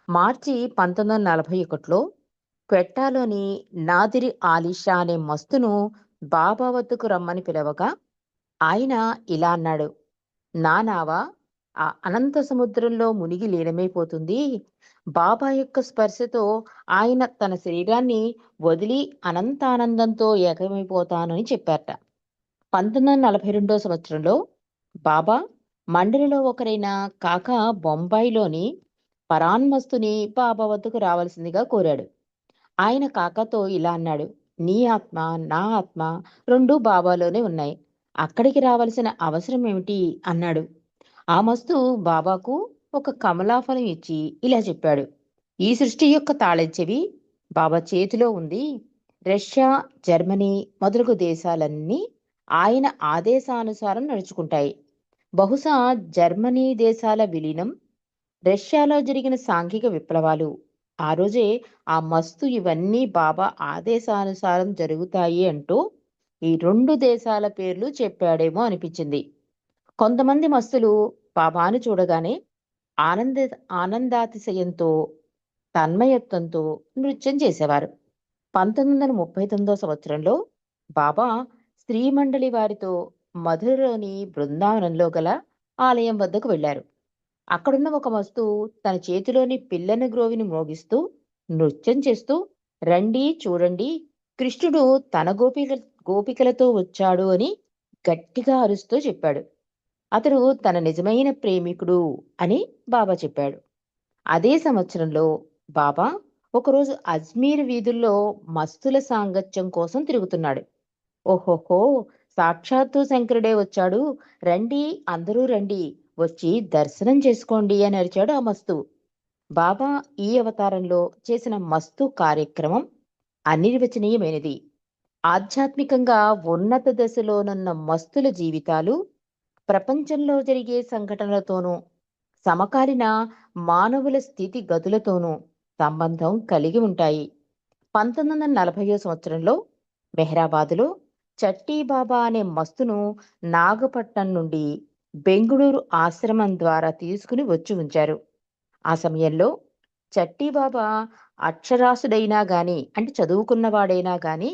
Speaker 10: మార్చి 1941లో క్వెట్టాలోని నాదిరి ఆలిషా అనే మస్తును బాబా వద్దకు రమ్మని పిలవగా ఆయన ఇలా అన్నాడు, నా నావా ఆ అనంత సముద్రంలో మునిగి లీనమైపోతుంది. బాబా యొక్క స్పర్శతో ఆయన తన శరీరాన్ని వదిలి అనంతానందంతో ఏకమైపోతానని చెప్పారట. 1942 సంవత్సరంలో బాబా మండలిలో ఒకరైన కాకా బొంబాయిలోని పరాన్ మస్తుని బాబా వద్దకు రావాల్సిందిగా కోరాడు. ఆయన కాకాతో ఇలా అన్నాడు, నీ ఆత్మ నా ఆత్మ రెండు బాబాలోనే ఉన్నాయి, అక్కడికి రావాల్సిన అవసరం ఏమిటి అన్నాడు. ఆ మస్తు బాబాకు ఒక కమలాఫలం ఇచ్చి ఇలా చెప్పాడు, ఈ సృష్టి యొక్క తాళం చెవి బాబా చేతిలో ఉంది. రష్యా, జర్మనీ మొదలగు దేశాలన్నీ ఆయన ఆదేశానుసారం నడుచుకుంటాయి. బహుశా జర్మనీ దేశాల విలీనం, రష్యాలో జరిగిన సాంఘిక విప్లవాలు, ఆ రోజే ఆ మస్తు ఇవన్నీ బాబా ఆదేశానుసారం జరుగుతాయి అంటూ ఈ రెండు దేశాల పేర్లు చెప్పాడేమో అనిపించింది. కొంతమంది మస్తులు బాబాను చూడగానే ఆనందాతిశయంతో తన్మయత్వంతో నృత్యం చేసేవారు. 1939 సంవత్సరంలో బాబా శ్రీమండలి వారితో మధురలోని బృందావనంలో గల ఆలయం వద్దకు వెళ్లారు. అక్కడున్న ఒక మస్తు తన చేతిలోని పిల్లని గ్రోవిని మోగిస్తూ నృత్యం చేస్తూ, రండి చూడండి, కృష్ణుడు తన గోపికలతో వచ్చాడు అని గట్టిగా అరుస్తూ చెప్పాడు. అతడు తన నిజమైన ప్రేమికుడు అని బాబా చెప్పాడు. అదే సంవత్సరంలో బాబా ఒకరోజు అజ్మీర్ వీధుల్లో మస్తుల సాంగత్యం కోసం తిరుగుతున్నాడు. ఓహోహో, సాక్షాత్తు శంకరుడే వచ్చాడు, రండి అందరూ రండి, వచ్చి దర్శనం చేసుకోండి అని అరిచాడు ఆ మస్తు. బాబా ఈ అవతారంలో చేసిన మస్తు కార్యక్రమం అనిర్వచనీయమైనది. ఆధ్యాత్మికంగా ఉన్నత దశలోనున్న మస్తుల జీవితాలు ప్రపంచంలో జరిగే సంఘటనలతోనూ సమకాలీన మానవుల స్థితి గతులతోనూ సంబంధం కలిగి ఉంటాయి. 1940 సంవత్సరంలో మెహ్రాబాదులో చట్టీ బాబా అనే మస్తును నాగపట్నం నుండి బెంగుళూరు ఆశ్రమం ద్వారా తీసుకుని వచ్చి ఉంచారు. ఆ సమయంలో చట్టీ బాబా అక్షరాస్యుడైనా గాని, అంటే చదువుకున్నవాడైనా గాని,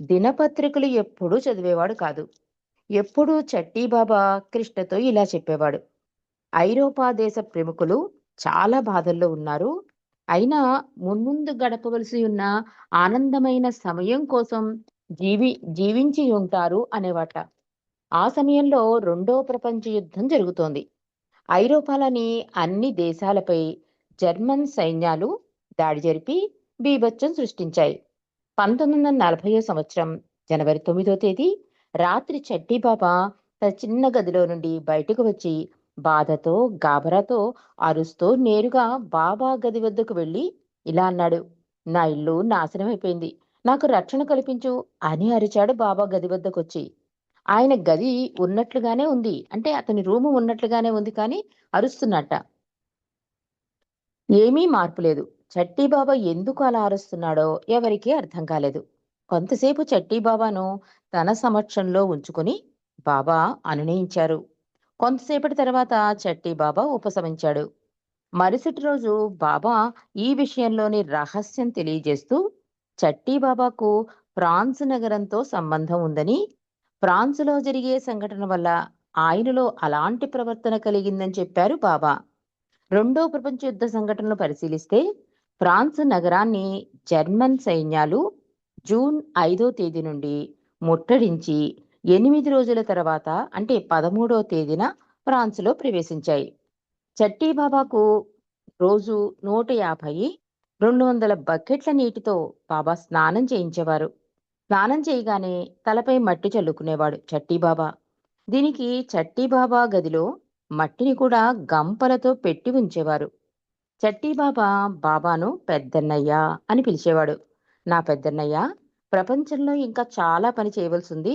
Speaker 10: దినపత్రికలు ఎప్పుడూ చదివేవాడు కాదు. ఎప్పుడూ చట్టీ బాబా కృష్ణతో ఇలా చెప్పేవాడు, ఐరోపా దేశ ప్రముఖులు చాలా బాధల్లో ఉన్నారు, అయినా మున్ముందు గడపవలసి ఉన్న ఆనందమైన సమయం కోసం జీవించి ఉంటారు అనేవాట. ఆ సమయంలో రెండో ప్రపంచ యుద్ధం జరుగుతోంది. ఐరోపాలోని అన్ని దేశాలపై జర్మన్ సైన్యాలు దాడి జరిపి బీభత్సం సృష్టించాయి. 1940 సంవత్సరం జనవరి 9వ తేదీ రాత్రి చట్టీ బాబా తన చిన్న గదిలో నుండి బయటకు వచ్చి బాధతో గాబరాతో అరుస్తూ నేరుగా బాబా గది వద్దకు వెళ్ళి ఇలా అన్నాడు, నా ఇల్లు నాశనం అయిపోయింది, నాకు రక్షణ కల్పించు అని అరిచాడు బాబా గది వద్దకు వచ్చి. ఆయన గది ఉన్నట్లుగానే ఉంది, అంటే అతని రూము ఉన్నట్లుగానే ఉంది, కానీ అరుస్తున్నట్ట. ఏమీ మార్పు లేదు. చట్టీ బాబా ఎందుకు అలా అరుస్తున్నాడో ఎవరికీ అర్థం కాలేదు. కొంతసేపు చట్టీ బాబాను తన సమక్షంలో ఉంచుకుని బాబా అనునయించారు. కొంతసేపటి తర్వాత చట్టీ బాబా ఉపశమించాడు. మరుసటి రోజు బాబా ఈ విషయంలోని రహస్యం తెలియజేస్తూ చట్టీ బాబాకు ఫ్రాన్స్ నగరంతో సంబంధం ఉందని, ఫ్రాన్సులో జరిగే సంఘటన వల్ల ఆయనలో అలాంటి ప్రవర్తన కలిగిందని చెప్పారు బాబా. రెండో ప్రపంచ యుద్ధ సంఘటనలు పరిశీలిస్తే ఫ్రాన్స్ నగరాన్ని జర్మన్ సైన్యాలు జూన్ 5వ తేదీ నుండి ముట్టడించి 8 రోజుల తర్వాత, అంటే 13వ తేదీన ఫ్రాన్స్లో ప్రవేశించాయి. చట్టీ బాబాకు రోజు 150, 200 బకెట్ల నీటితో బాబా స్నానం చేయించేవారు. స్నానం చేయగానే తలపై మట్టి చల్లుకునేవాడు చట్టీ బాబా. దీనికి చట్టీ బాబా గదిలో మట్టిని కూడా గంపలతో పెట్టి ఉంచేవారు. చట్టీ బాబా బాబాను పెద్దన్నయ్య అని పిలిచేవాడు. నా పెద్దన్నయ్య, ప్రపంచంలో ఇంకా చాలా పని చేయవలసింది.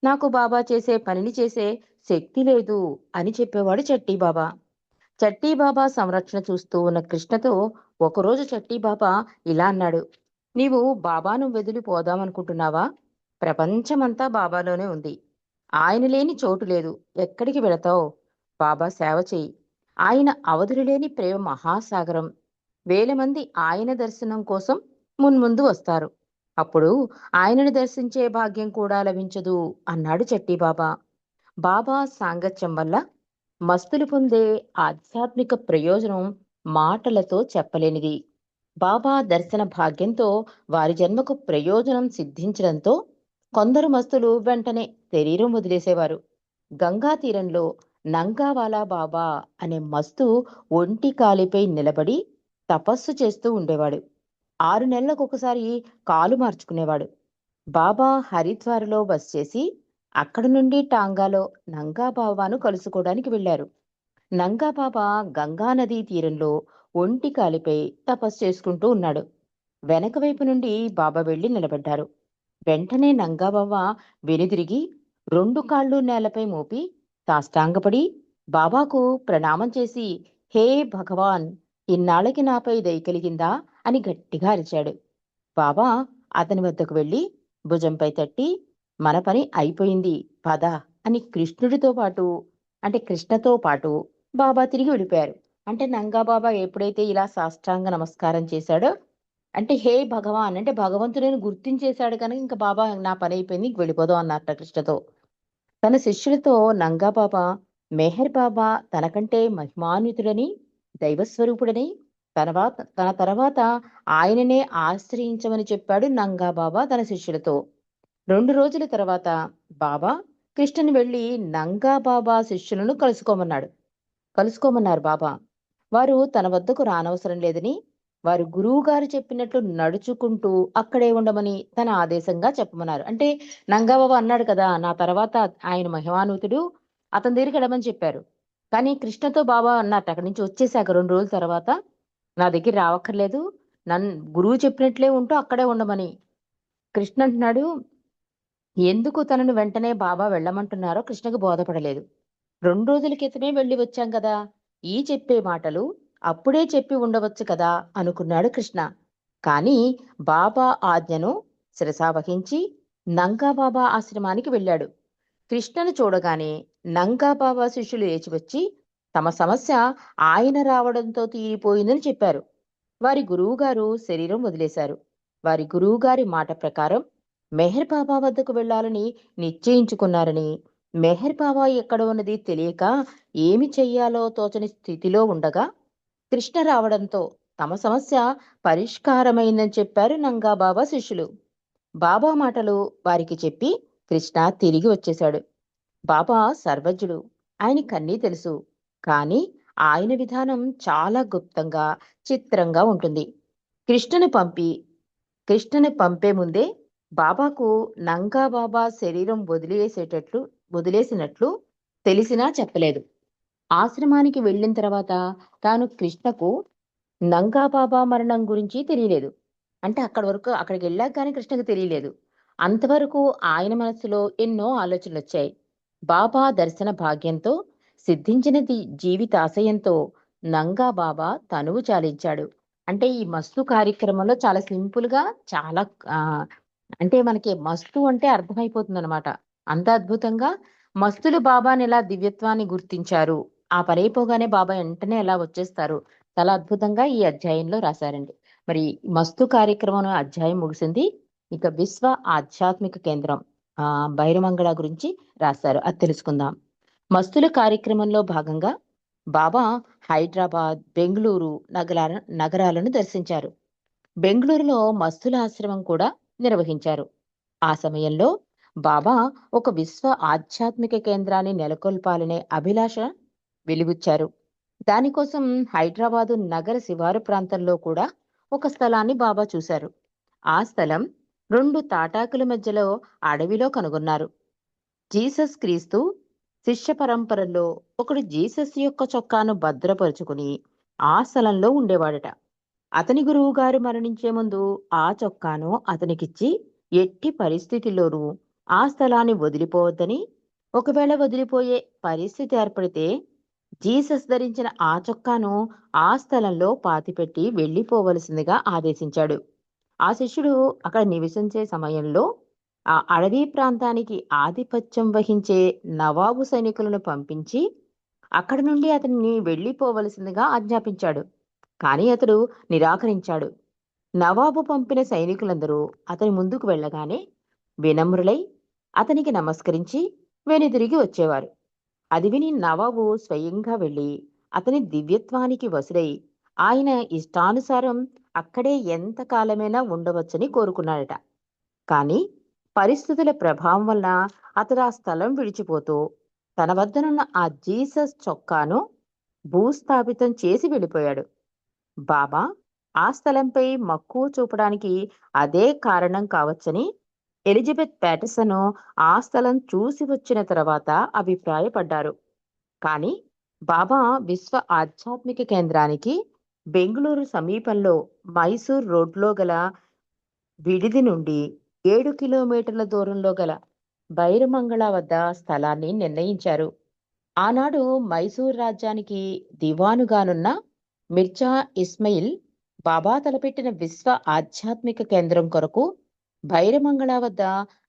Speaker 10: నాకు బాబా చేసే పనిని చేసే శక్తి లేదు అని చెప్పేవాడు చట్టీ బాబా. చట్టీ బాబా సంరక్షణ చూస్తూ ఉన్న కృష్ణతో ఒకరోజు చట్టీ బాబా ఇలా అన్నాడు, నీవు బాబాను వదిలి పోదామనుకుంటున్నావా? ప్రపంచమంతా బాబాలోనే ఉంది. ఆయన లేని చోటు లేదు. ఎక్కడికి వెళతావు? బాబా సేవ చెయ్యి. ఆయన అవధులు లేని ప్రేమ మహాసాగరం. వేల మంది ఆయన దర్శనం కోసం మున్ముందు వస్తారు. అప్పుడు ఆయనను దర్శించే భాగ్యం కూడా లభించదు అన్నాడు చట్టీ బాబా. బాబా సాంగత్యం వల్ల మస్తులు పొందే ఆధ్యాత్మిక ప్రయోజనం మాటలతో చెప్పలేనిది. బాబా దర్శన భాగ్యంతో వారి జన్మకు ప్రయోజనం సిద్ధించడంతో కొందరు మస్తులు వెంటనే శరీరం వదిలేసేవారు. గంగా తీరంలో నంగావాలా బాబా అనే మస్తు ఒంటి కాలిపై నిలబడి తపస్సు చేస్తూ ఉండేవాడు. 6 నెలలకు ఒకసారి కాలు మార్చుకునేవాడు. బాబా హరిద్వార్లో బస చేసి అక్కడి నుండి టాంగాలో నంగా బాబాను కలుసుకోవడానికి వెళ్లారు. నంగా బాబా గంగా నదీ తీరంలో ఒంటి కాలిపై తపస్సు చేసుకుంటూ ఉన్నాడు. వెనక వైపు నుండి బాబా వెళ్లి నిలబడ్డారు. వెంటనే నంగా బాబా వెనుదిరిగి 2 కాళ్ళు నేలపై మోపి సాష్టాంగపడి బాబాకు ప్రణామం చేసి, హే భగవాన్, ఇన్నాళ్ళకి నాపై దయ కలిగిందా అని గట్టిగా అరిచాడు. బాబా అతని వద్దకు వెళ్లి భుజంపై తట్టి, మన పని అయిపోయింది పద అని కృష్ణతో పాటు బాబా తిరిగి వెళ్ళిపోయారు. అంటే నంగా బాబా ఎప్పుడైతే ఇలా సాష్టాంగ నమస్కారం చేశాడో, అంటే హే భగవాన్ అంటే భగవంతుడిని గుర్తించేశాడు కనుక ఇంకా బాబా నా పని అయిపోయింది, ఇంక వెళ్ళిపోదాం అన్నట్ట కృష్ణతో. తన శిష్యులతో నంగా బాబా మెహర్ బాబా తనకంటే మహిమాన్వితుడని, దైవస్వరూపుడని, తన తర్వాత ఆయననే ఆశ్రయించమని చెప్పాడు నంగా బాబా తన శిష్యులతో. 2 రోజుల తర్వాత బాబా కృష్ణని వెళ్లి నంగా బాబా శిష్యులను కలుసుకోమన్నారు బాబా. వారు తన వద్దకు రానవసరం లేదని, వారు గురువు గారు చెప్పినట్లు నడుచుకుంటూ అక్కడే ఉండమని తన ఆదేశంగా చెప్పమన్నారు. అంటే నంగా బాబా అన్నాడు కదా, నా తర్వాత ఆయన మహిమాన్వితుడు, అతని దగ్గరికి వెళ్ళమని చెప్పారు. కానీ కృష్ణతో బాబా అన్నట్టు అక్కడి నుంచి వచ్చేసాక 2 రోజుల తర్వాత, నా దగ్గర రావక్కర్లేదు, గురువు చెప్పినట్లే ఉంటూ అక్కడే ఉండమని. కృష్ణ అంటున్నాడు, ఎందుకు తనను వెంటనే బాబా వెళ్ళమంటున్నారో కృష్ణకు బోధపడలేదు. 2 రోజుల క్రితమే వెళ్ళి వచ్చాం కదా, ఈ చెప్పే మాటలు అప్పుడే చెప్పి ఉండవచ్చు కదా అనుకున్నాడు కృష్ణ. కానీ బాబా ఆజ్ఞను శిరసావహించి నంగా బాబా ఆశ్రమానికి వెళ్ళాడు. కృష్ణను చూడగానే నంగా బాబా శిష్యులు లేచి వచ్చి తమ సమస్య ఆయన రావడంతో తీరిపోయిందని చెప్పారు. వారి గురువుగారు శరీరం వదిలేశారు. వారి గురువుగారి మాట ప్రకారం మెహర్ బాబా వద్దకు వెళ్లాలని నిశ్చయించుకున్నారని, మెహర్ బాబా ఎక్కడ ఉన్నది తెలియక ఏమి చెయ్యాలో తోచని స్థితిలో ఉండగా కృష్ణ రావడంతో తమ సమస్య పరిష్కారమైందని చెప్పారు నంగా బాబా శిష్యులు. బాబా మాటలు వారికి చెప్పి కృష్ణ తిరిగి వచ్చేశాడు. బాబా సర్వజ్ఞుడు, ఆయనకన్నీ తెలుసు. కానీ ఆయన విధానం చాలా గుప్తంగా, చిత్రంగా ఉంటుంది. కృష్ణని పంపే ముందే బాబాకు నంగా బాబా శరీరం వదిలేసినట్లు తెలిసినా చెప్పలేదు. ఆశ్రమానికి వెళ్ళిన తర్వాత తాను కృష్ణకు నంగా బాబా మరణం గురించి తెలియలేదు. అంటే అక్కడికి వెళ్ళాక కానీ కృష్ణకు తెలియలేదు. అంతవరకు ఆయన మనసులో ఎన్నో ఆలోచనలు వచ్చాయి. బాబా దర్శన భాగ్యంతో సిద్ధించిన జీవితాశయంతో నంగా బాబా తనువు చాలించాడు. అంటే ఈ మస్తు కార్యక్రమంలో చాలా సింపుల్ గా, చాలా అంటే మనకి మస్తు అంటే అర్థమైపోతుంది అనమాట. అంత అద్భుతంగా మస్తులు బాబాని ఎలా దివ్యత్వాన్ని గుర్తించారు, ఆ పనైపోగానే బాబా వెంటనే ఎలా వచ్చేస్తారు, చాలా అద్భుతంగా ఈ అధ్యాయంలో రాశారండి. మరి మస్తు కార్యక్రమం అధ్యాయం ముగిసింది. ఇక విశ్వ ఆధ్యాత్మిక కేంద్రం బైరమంగళ గురించి రాశారు, అది తెలుసుకుందాం. మస్తుల కార్యక్రమంలో భాగంగా బాబా హైదరాబాద్, బెంగళూరు నగరాలను దర్శించారు. బెంగళూరులో మస్తుల ఆశ్రమం కూడా నిర్వహించారు. ఆ సమయంలో బాబా ఒక విశ్వ ఆధ్యాత్మిక కేంద్రాన్ని నెలకొల్పాలనే అభిలాష వెలిబుచ్చారు. దానికోసం హైదరాబాదు నగర శివారు ప్రాంతంలో కూడా ఒక స్థలాన్ని బాబా చూశారు. ఆ స్థలం 2 తాటాకుల మధ్యలో అడవిలో కనుగొన్నారు. జీసస్ క్రీస్తు శిష్య పరంపరలో ఒకడు జీసస్ యొక్క చొక్కాను భద్రపరుచుకుని ఆ స్థలంలో ఉండేవాడట. అతని గురువు గారు మరణించే ముందు ఆ చొక్కాను అతనికిచ్చి ఎట్టి పరిస్థితిలోనూ ఆ స్థలాన్ని వదిలిపోవద్దని, ఒకవేళ వదిలిపోయే పరిస్థితి ఏర్పడితే జీసస్ ధరించిన ఆ చొక్కాను ఆ స్థలంలో పాతిపెట్టి వెళ్ళిపోవలసిందిగా ఆదేశించాడు. ఆ శిష్యుడు అక్కడ నివసించే సమయంలో ఆ అడవి ప్రాంతానికి ఆధిపత్యం వహించే నవాబు సైనికులను పంపించి అక్కడి నుండి అతన్ని వెళ్ళిపోవలసిందిగా ఆజ్ఞాపించాడు. కానీ అతడు నిరాకరించాడు. నవాబు పంపిన సైనికులందరూ అతని ముందుకు వెళ్ళగానే వినమ్రులై అతనికి నమస్కరించి వెనుదిరిగి వచ్చేవారు. అది విని నవాబు స్వయంగా వెళ్ళి అతని దివ్యత్వానికి వసుడై ఆయన ఇష్టానుసారం అక్కడే ఎంతకాలమైనా ఉండవచ్చని కోరుకున్నాడట. కానీ పరిస్థితుల ప్రభావం వల్ల అతడు ఆ స్థలం విడిచిపోతూ తన వద్దనున్న ఆ జీసస్ చొక్కాను భూస్థాపితం చేసి వెళ్ళిపోయాడు. బాబా ఆ స్థలంపై మక్కువ చూపడానికి అదే కారణం కావచ్చని ఎలిజబెత్ ప్యాటర్సన్ ఆ స్థలం చూసి వచ్చిన తర్వాత అభిప్రాయపడ్డారు. కానీ బాబా విశ్వ ఆధ్యాత్మిక కేంద్రానికి బెంగళూరు సమీపంలో మైసూర్ రోడ్లో గల విడిది నుండి 7 కిలోమీటర్ల దూరంలో గల బైరమంగళ వద్ద స్థలాన్ని నిర్ణయించారు. ఆనాడు మైసూర్ రాజ్యానికి దివానుగానున్న మిర్జా ఇస్మాయిల్ బాబా తలపెట్టిన విశ్వ ఆధ్యాత్మిక కేంద్రం కొరకు బైరమంగళ వద్ద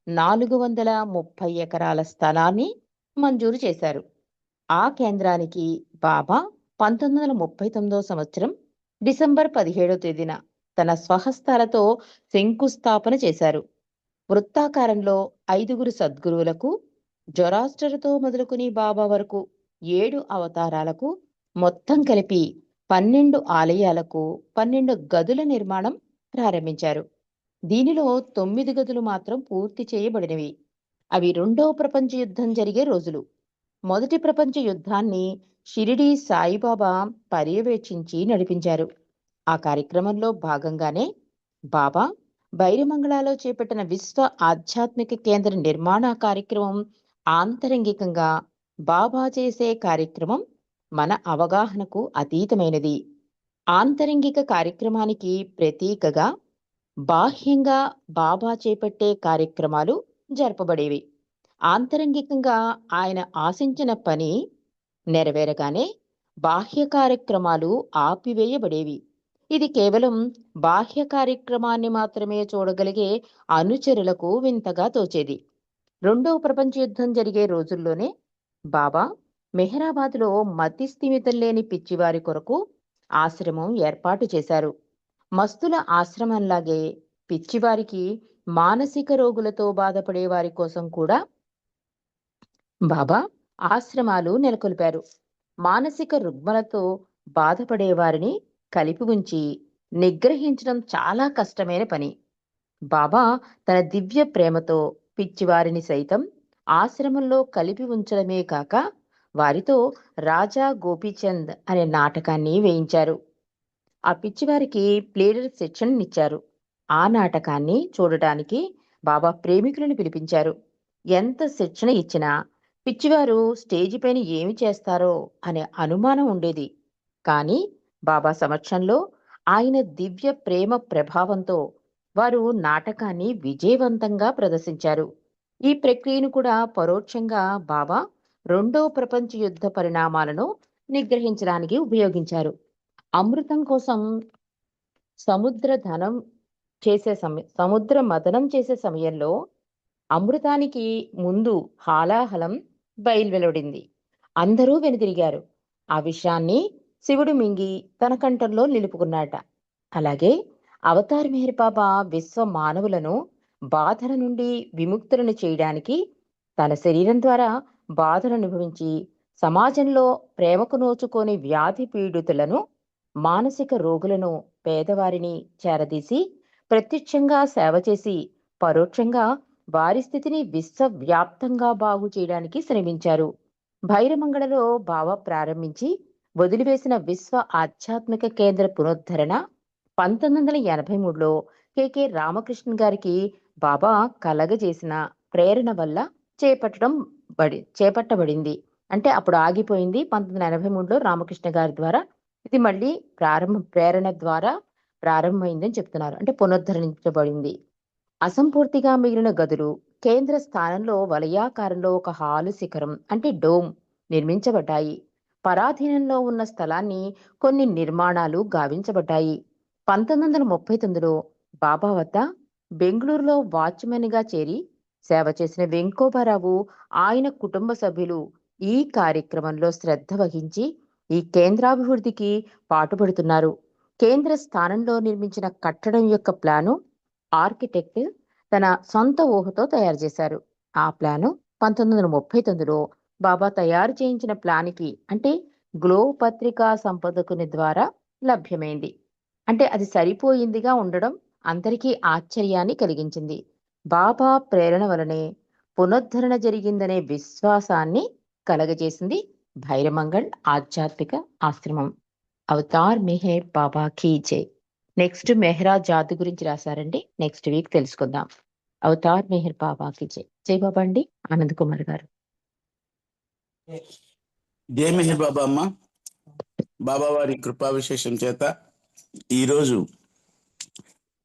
Speaker 10: 430 ఎకరాల స్థలాన్ని మంజూరు చేశారు. ఆ కేంద్రానికి బాబా 1939 సంవత్సరం డిసెంబర్ 17వ తేదీన తన స్వహస్తాలతో శంకుస్థాపన చేశారు. వృత్తాకారంలో 5 సద్గురువులకు, జొరాస్టర్తో మొదలుకుని బాబా వరకు 7 అవతారాలకు మొత్తం కలిపి 12 ఆలయాలకు 12 గదుల నిర్మాణం ప్రారంభించారు. దీనిలో 9 గదులు మాత్రం పూర్తి చేయబడినవి. అవి రెండవ ప్రపంచ యుద్ధం జరిగే రోజులు. మొదటి ప్రపంచ యుద్ధాన్ని షిరిడీ సాయిబాబా పర్యవేక్షించి నడిపించారు. ఆ కార్యక్రమంలో భాగంగానే బాబా బైరమంగళలో చేపట్టిన విశ్వ ఆధ్యాత్మిక కేంద్ర నిర్మాణ కార్యక్రమం ఆంతరంగికంగా బాబా చేసే కార్యక్రమం మన అవగాహనకు అతీతమైనది. ఆంతరంగిక కార్యక్రమానికి ప్రతీకగా బాహ్యంగా బాబా చేపట్టే కార్యక్రమాలు జరపబడేవి. ఆంతరంగికంగా ఆయన ఆశించిన పని నెరవేరగానే బాహ్య కార్యక్రమాలు ఆపివేయబడేవి. ఇది కేవలం బాహ్య కార్యక్రమాన్ని మాత్రమే చూడగలిగే అనుచరులకు వింతగా తోచేది. రెండవ ప్రపంచ యుద్ధం జరిగే రోజుల్లోనే బాబా మెహరాబాద్లో మతి స్థిమితం లేని పిచ్చివారి కొరకు ఆశ్రమం ఏర్పాటు చేశారు. మస్తుల ఆశ్రమంలాగే పిచ్చివారికి, మానసిక రోగులతో బాధపడే వారి కోసం కూడా బాబా ఆశ్రమాలు నెలకొల్పారు. మానసిక రుగ్మలతో బాధపడే వారిని కలిపి ఉంచి నిగ్రహించడం చాలా కష్టమైన పని. బాబా తన దివ్య ప్రేమతో పిచ్చివారిని సైతం ఆశ్రమంలో కలిపి ఉంచడమే కాక వారితో రాజా గోపీచంద్ అనే నాటకాన్ని వేయించారు. ఆ పిచ్చివారికి ప్లేడర్ శిక్షణనిచ్చారు. ఆ నాటకాన్ని చూడటానికి బాబా ప్రేమికులను పిలిపించారు. ఎంత శిక్షణ ఇచ్చినా పిచ్చివారు స్టేజి పైన ఏమి చేస్తారో అనే అనుమానం ఉండేది. కానీ బాబా సమక్షంలో ఆయన దివ్య ప్రేమ ప్రభావంతో వారు నాటకాన్ని విజయవంతంగా ప్రదర్శించారు. ఈ ప్రక్రియను కూడా పరోక్షంగా బాబా రెండో ప్రపంచ యుద్ధ పరిణామాలను నిగ్రహించడానికి ఉపయోగించారు. అమృతం కోసం సముద్ర మథనం చేసే సమయంలో అమృతానికి ముందు హాలాహలం బయలువెలువడింది. అందరూ వెనుదిరిగారు. ఆ విషయాన్ని శివుడు మింగి తన కంఠంలో నిలుపుకున్నాట. అలాగే అవతార్ మెహర్ బాబా విశ్వ మానవులను బాధల నుండి విముక్తులను చేయడానికి తన శరీరం ద్వారా బాధలు అనుభవించి సమాజంలో ప్రేమకు నోచుకోని వ్యాధి పీడితులను, మానసిక రోగులను, పేదవారిని చేరదీసి ప్రత్యక్షంగా సేవ చేసి పరోక్షంగా వారి స్థితిని విశ్వవ్యాప్తంగా బాగు చేయడానికి శ్రమించారు. భైరమంగళలో బాబా ప్రారంభించి వదిలివేసిన విశ్వ ఆధ్యాత్మిక కేంద్ర పునరుద్ధరణ 1983లో కె రామకృష్ణ గారికి బాబా కలగజేసిన ప్రేరణ వల్ల చేపట్టబడింది. అంటే అప్పుడు ఆగిపోయింది. 1983లో రామకృష్ణ గారి ద్వారా ఇది మళ్ళీ ప్రేరణ ద్వారా ప్రారంభమైందని చెప్తున్నారు. అంటే పునరుద్ధరించబడింది. అసంపూర్తిగా మిగిలిన గదులు, కేంద్ర స్థానంలో వలయాకారంలో ఒక హాలు శిఖరం అంటే డోమ్ నిర్మించబడ్డాయి. పరాధీనంలో ఉన్న స్థలాన్ని కొన్ని నిర్మాణాలు గావించబడ్డాయి. 1939లో బాబా వద్ద బెంగళూరులో వాచ్మెన్గా చేరి సేవ చేసిన వెంకోబారావు, ఆయన కుటుంబ సభ్యులు ఈ కార్యక్రమంలో శ్రద్ధ వహించి ఈ కేంద్రాభివృద్ధికి పాటుపడుతున్నారు. కేంద్ర స్థానంలో నిర్మించిన కట్టడం యొక్క ప్లాను ఆర్కిటెక్ట్ తన సొంత ఊహతో తయారు చేశారు. ఆ ప్లాను 1939లో బాబా తయారు చేయించిన ప్లాన్కి అంటే గ్లోబ్ పత్రికా సంపాదకుని ద్వారా లభ్యమైంది. అంటే అది సరిపోయిందిగా ఉండడం అందరికీ ఆశ్చర్యాన్ని కలిగించింది. బాబా ప్రేరణ వలనే పునరుద్ధరణ జరిగిందనే విశ్వాసాన్ని కలగజేసింది భైరమంగళ్ ఆధ్యాత్మిక ఆశ్రమం. అవతార్ మెహర్ బాబా కీ జై. నెక్స్ట్ మెహ్రా జాతి గురించి రాశారండి. నెక్స్ట్ వీక్ తెలుసుకుందాం. అవతార్ మెహర్ బాబా కీ జై. జై బాబా అండి. ఆనంద్ కుమార్ గారు.
Speaker 1: జై మెహర్ బాబా అమ్మ. బాబా వారి కృపా విశేషం చేత ఈరోజు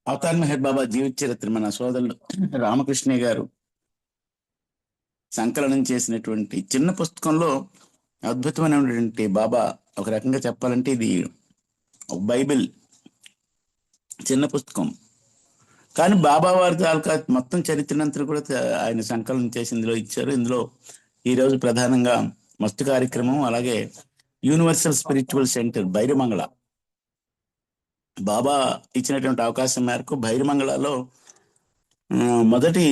Speaker 1: అవతార్ మెహర్ బాబా జీవిత చరిత్ర మన సోదరులు రామకృష్ణ గారు సంకలనం చేసినటువంటి చిన్న పుస్తకంలో అద్భుతమైనటువంటి బాబా, ఒక రకంగా చెప్పాలంటే ఇది బైబిల్ చిన్న పుస్తకం, కానీ బాబా వారి తాలూకా మొత్తం చరిత్రనంతా కూడా ఆయన సంకలనం చేసి ఇందులో ఇచ్చారు. ఇందులో ఈరోజు ప్రధానంగా మస్తు కార్యక్రమం, అలాగే యూనివర్సల్ స్పిరిచువల్ సెంటర్ భైరమంగళ బాబా ఇచ్చినటువంటి అవకాశం మేరకు భైరమంగళలో మొదటి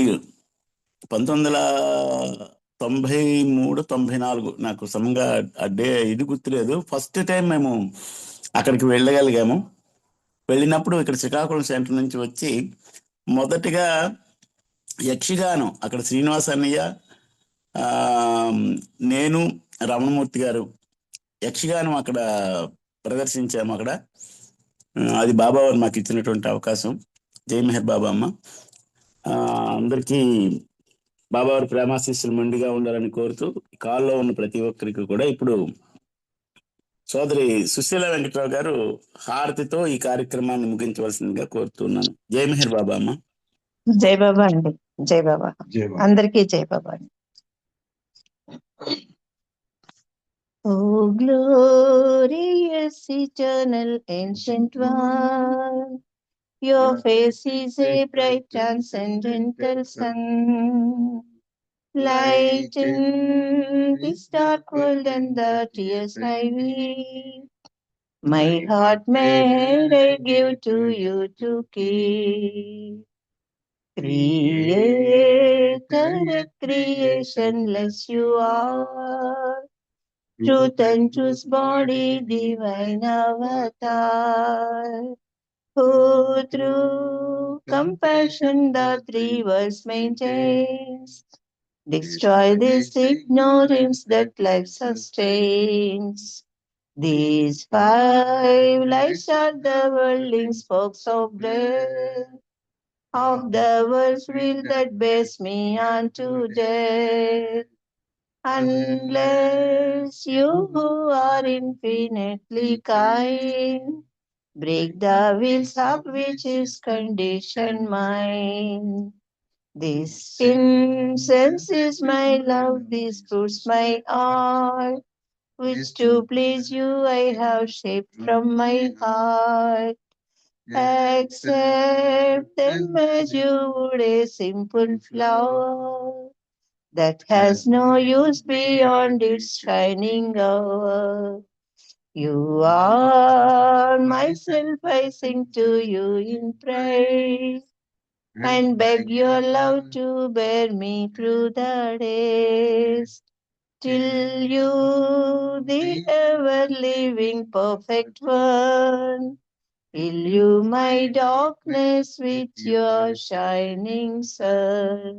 Speaker 1: 1993-94 నాకు సమంగా ఇది గుర్తులేదు. ఫస్ట్ టైం మేము అక్కడికి వెళ్ళగలిగాము. వెళ్ళినప్పుడు ఇక్కడ శ్రీకాకుళం సెంటర్ నుంచి వచ్చి మొదటిగా యక్షగానం అక్కడ శ్రీనివాస అన్నయ్య, నేను, రమణమూర్తి గారు యక్షగానం అక్కడ ప్రదర్శించాము. అక్కడ అది బాబా వారు మాకు ఇచ్చినటువంటి అవకాశం. జై మెహర్ బాబా అమ్మ. అందరికీ బాబా వారి ప్రేమాశీస్సులు మెండుగా ఉండాలని కోరుతూ కాల్లో ఉన్న ప్రతి ఒక్కరికి కూడా ఇప్పుడు సోదరి సుశీల వెంకటరావు గారు హారతితో ఈ కార్యక్రమాన్ని ముగించవలసిందిగా కోరుతున్నాను. జై మెహర్ బాబా అమ్మ.
Speaker 11: జై బాబా అండి. జై బాబా. అందరికీ జై బాబా అండి. ఓ glorious eternal ancient one, your face is a bright transcendental sun, light in this dark world and the tears I weep. My heart may I give to you to keep. Creator at creationless you are, truth and truth's body, divine avatar, who through compassion the three worlds maintains. Destroy these ignorance that life sustains. These five lights are the whirling spokes of breath of the world's wheel that bears me unto death. Unless you who are infinitely kind break the wheels of which is conditioned mind. This incense is my love, these fruits my art, which to please you I have shaped from my heart. Accept them as you would a simple flower that has no use beyond its shining hour. You are myself, I sing to you in praise and beg your love to bear me through the days, till you, the ever-living perfect one, illumine my darkness with your shining sun.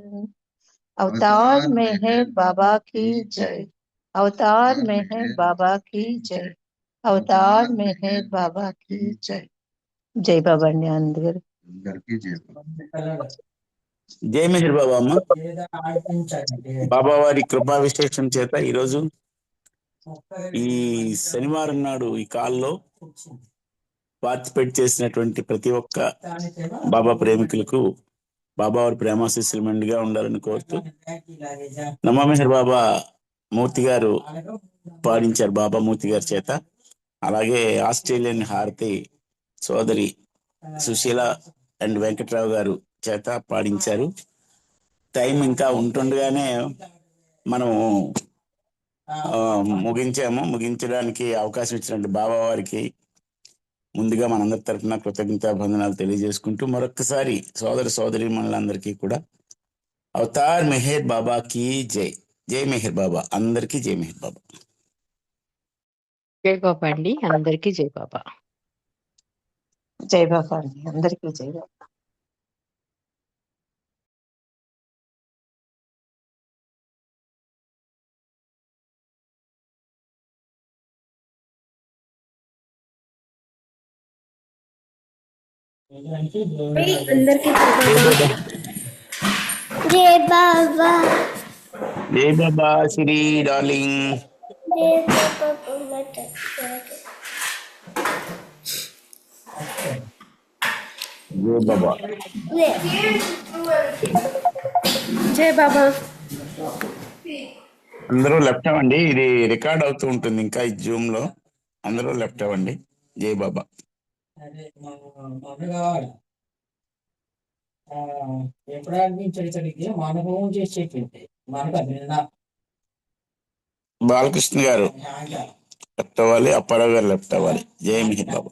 Speaker 11: अवतार मेहर बाबा की जय. अवतार मेहर बाबा की जय. अवतार मेहर बाबा की जय. जय बाबा न्यानदर.
Speaker 1: జై మెహర్ బాబా అమ్మ. బాబా వారి కృపా విశేషం చేత ఈరోజు ఈ శనివారం నాడు ఈ కాల్లో పార్టిసిపేట్ చేసినటువంటి ప్రతి ఒక్క బాబా ప్రేమికులకు బాబా వారి ప్రేమాశీస్సులు మెండుగా ఉండాలని కోరుతూ నమో మెహర్ బాబా మూర్తి గారు పాడించారు బాబా మూర్తి గారి చేత. అలాగే ఆస్ట్రేలియన్ హారతి సోదరి సుశీల అండ్ వెంకట్రావు గారు చేత పాడించారు. టైం ఇంకా ఉంటుండగానే మనం ముగించడానికి అవకాశం ఇచ్చినట్టు బాబా వారికి ముందుగా మనందరి తరఫున కృతజ్ఞతాబంధనాలు తెలియజేసుకుంటూ మరొక్కసారి సోదరి మనందరికీ కూడా అవతార్ మెహర్ బాబా కీ జై. జై మెహర్ బాబా. అందరికీ జై మెహర్ బాబా.
Speaker 10: జై బాబా అండి. అందరికీ జై బాబా.
Speaker 11: జై బాబా అండి. అందరికీ జై బాబా.
Speaker 5: అందరికీ
Speaker 6: జై బాబా.
Speaker 1: జై బాబా శ్రీ డార్లింగ్.
Speaker 6: జై బాబా.
Speaker 1: జై బాబా.
Speaker 5: జై బాబా.
Speaker 1: అందరూ లెఫ్ట్ అవ్వండి. ఇది రికార్డ్ అవుతూ ఉంటుంది ఇంకా ఈ జూమ్ లో. అందరూ లెఫ్ట్ అవ్వండి. జై బాబా. బాలకృష్ణ గారు లెఫ్ట్ అవ్వాలి. అప్పారావు గారు లెఫ్ట్ అవ్వాలి. జై మెహర్ బాబా.